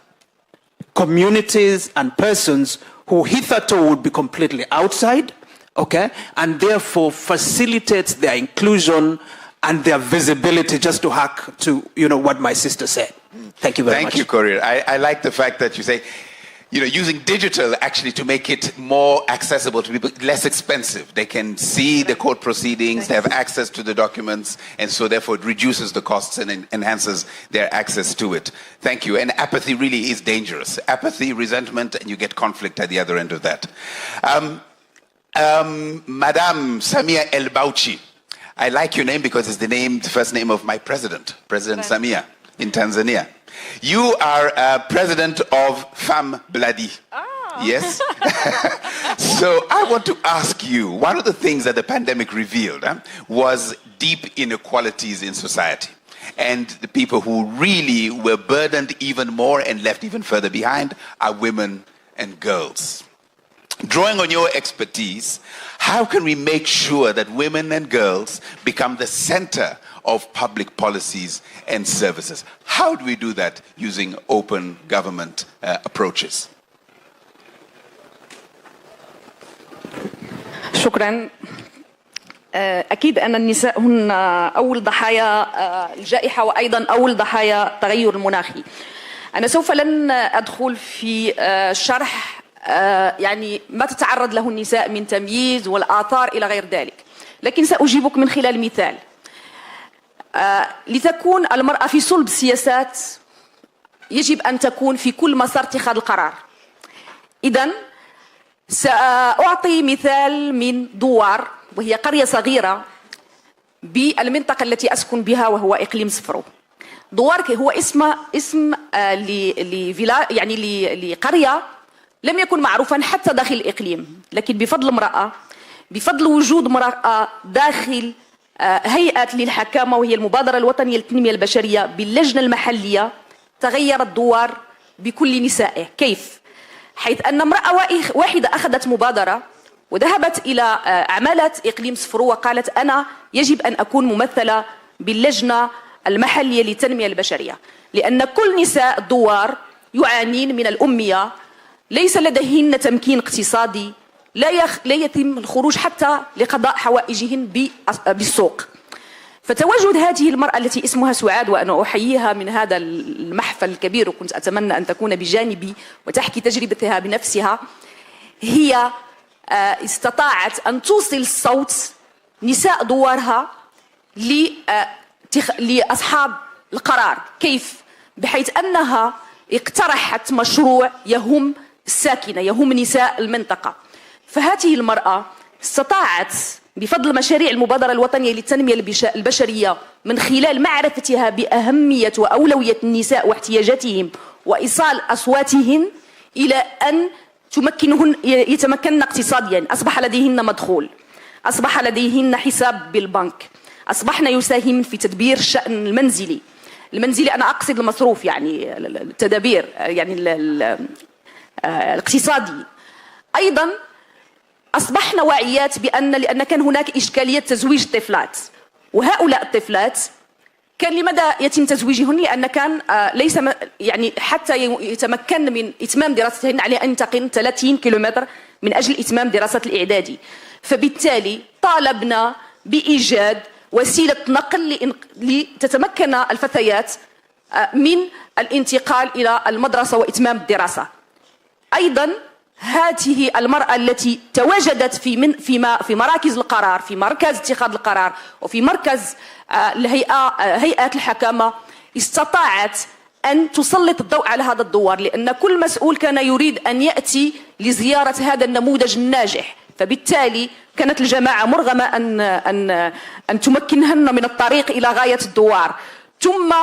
communities and persons who hitherto would be completely outside, okay, and therefore facilitates their inclusion and their visibility, just to hack to what my sister said. Thank you very much. Thank you, Korir. I like the fact that you say, using digital actually to make it more accessible to people, less expensive. They can see the court proceedings, they have access to the documents, and so therefore it reduces the costs and enhances their access to it. Thank you. And apathy really is dangerous. Apathy, resentment, and you get conflict at the other end of that. Madame Samia El Bauchi. I like your name because it's the first name of my president, President Samia in Tanzania. You are president of Femme Bladi. Yes? So I want to ask you, one of the things that the pandemic revealed was deep inequalities in society. And the people who really were burdened even more and left even further behind are women and girls. Drawing on your expertise, how can we make sure that women and girls become the center of public policies and services? How do we do that using open government approaches? شكرا. أكيد أن النساء هن أول ضحايا الجائحة وأيضا أول ضحايا التغير المناخي. أنا سوف لن أدخل في شرح ما تتعرض له النساء من تمييز والآثار إلى غير ذلك، لكن سأجيبك من خلال مثال. لتكون المرأة في صلب السياسات يجب أن تكون في كل مسار اتخاذ القرار. إذن سأعطي مثال من دوار، وهي قرية صغيرة بالمنطقة التي أسكن بها وهو إقليم سفرو. دوار هو اسم لقرية لم يكن معروفا حتى داخل الإقليم، لكن بفضل وجود امرأة داخل هيئة للحكومة وهي المبادرة الوطنية للتنمية البشرية باللجنة المحلية تغير الدوار بكل نسائه. كيف؟ حيث أن امرأة واحدة أخذت مبادرة وذهبت إلى عمالة إقليم سفرو وقالت أنا يجب أن أكون ممثلة باللجنة المحلية للتنمية البشرية، لأن كل نساء الدوار يعانين من الأمية، ليس لديهن تمكين اقتصادي، لا يتم الخروج حتى لقضاء حوائجهن بالسوق. فتواجد هذه المرأة التي اسمها سعاد، وأنا أحييها من هذا المحفل الكبير وكنت أتمنى أن تكون بجانبي وتحكي تجربتها بنفسها، هي استطاعت أن توصل صوت نساء دوارها لأصحاب القرار. كيف؟ بحيث أنها اقترحت مشروع يهم الساكنة، يهم نساء المنطقة. فهذه المرأة استطاعت بفضل مشاريع المبادرة الوطنية للتنمية البشرية من خلال معرفتها بأهمية وأولوية النساء واحتياجاتهم وإيصال أصواتهن إلى أن يتمكنن اقتصاديا. أصبح لديهن مدخول، أصبح لديهن حساب بالبنك، أصبحن يساهمن في تدبير الشأن المنزلي. أنا أقصد المصروف، يعني التدابير، يعني الاقتصادي. أيضا أصبحنا واعيات لأن كان هناك إشكالية تزويج الطفلات، وهؤلاء الطفلات كان لماذا يتم تزويجهن؟ لأن كان ليس يعني حتى يتمكن من إتمام دراستهن عليه أن ينتقل 30 كيلومتر من أجل إتمام دراسة الإعدادي. فبالتالي طالبنا بإيجاد وسيلة نقل لتتمكن الفتيات من الانتقال إلى المدرسة وإتمام الدراسة. أيضا هذه المرأة التي تواجدت في مراكز القرار، في مركز اتخاذ القرار وفي مركز هيئات الحكومة، استطاعت أن تسلط الضوء على هذا الدوار، لأن كل مسؤول كان يريد أن يأتي لزيارة هذا النموذج الناجح. فبالتالي كانت الجماعة مرغمة أن تمكنهن من الطريق إلى غاية الدوار. ثم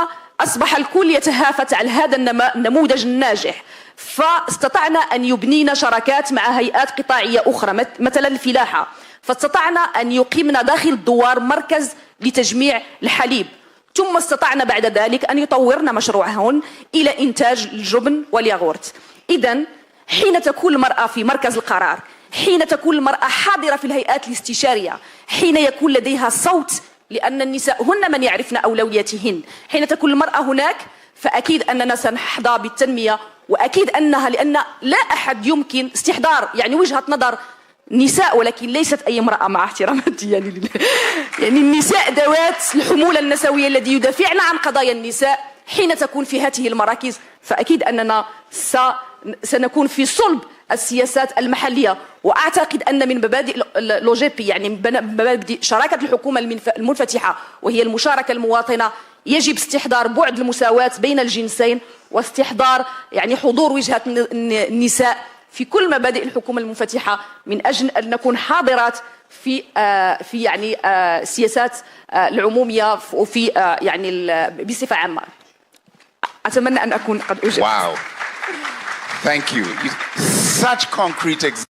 أصبح الكل يتهافت على هذا النموذج الناجح، فاستطعنا أن يبنينا شراكات مع هيئات قطاعية أخرى مثلا الفلاحة، فاستطعنا أن يقيمنا داخل الدوار مركز لتجميع الحليب. ثم استطعنا بعد ذلك أن يطورنا مشروعهن إلى إنتاج الجبن والياغورت. إذن حين تكون المرأة في مركز القرار، حين تكون المرأة حاضرة في الهيئات الاستشارية، حين يكون لديها صوت، لأن النساء هن من يعرفن أولوياتهن، حين تكون المرأة هناك فأكيد أننا سنحظى بالتنمية، وأكيد أنها، لأن لا أحد يمكن استحضار يعني وجهة نظر نساء، ولكن ليست أي امرأة مع احتراماتي يعني النساء ذوات الحمولة النسوية الذي يدافعن عن قضايا النساء. حين تكون في هذه المراكز فأكيد أننا سنكون في صلب السياسات المحلية. وأعتقد أن من مبادئ لوجيبي، يعني مبادئ شراكة الحكومة المنفتحة وهي المشاركة المواطنة، يجب استحضار بعد المساواة بين الجنسين، واستحضار يعني حضور وجهة النساء في كل مبادئ الحكومة المنفتحة، من أجل أن نكون حاضرات في يعني السياسات العمومية وفي يعني بصفة عامة. أتمنى أن أكون قد أجبت. Wow. Thank you. Such concrete examples.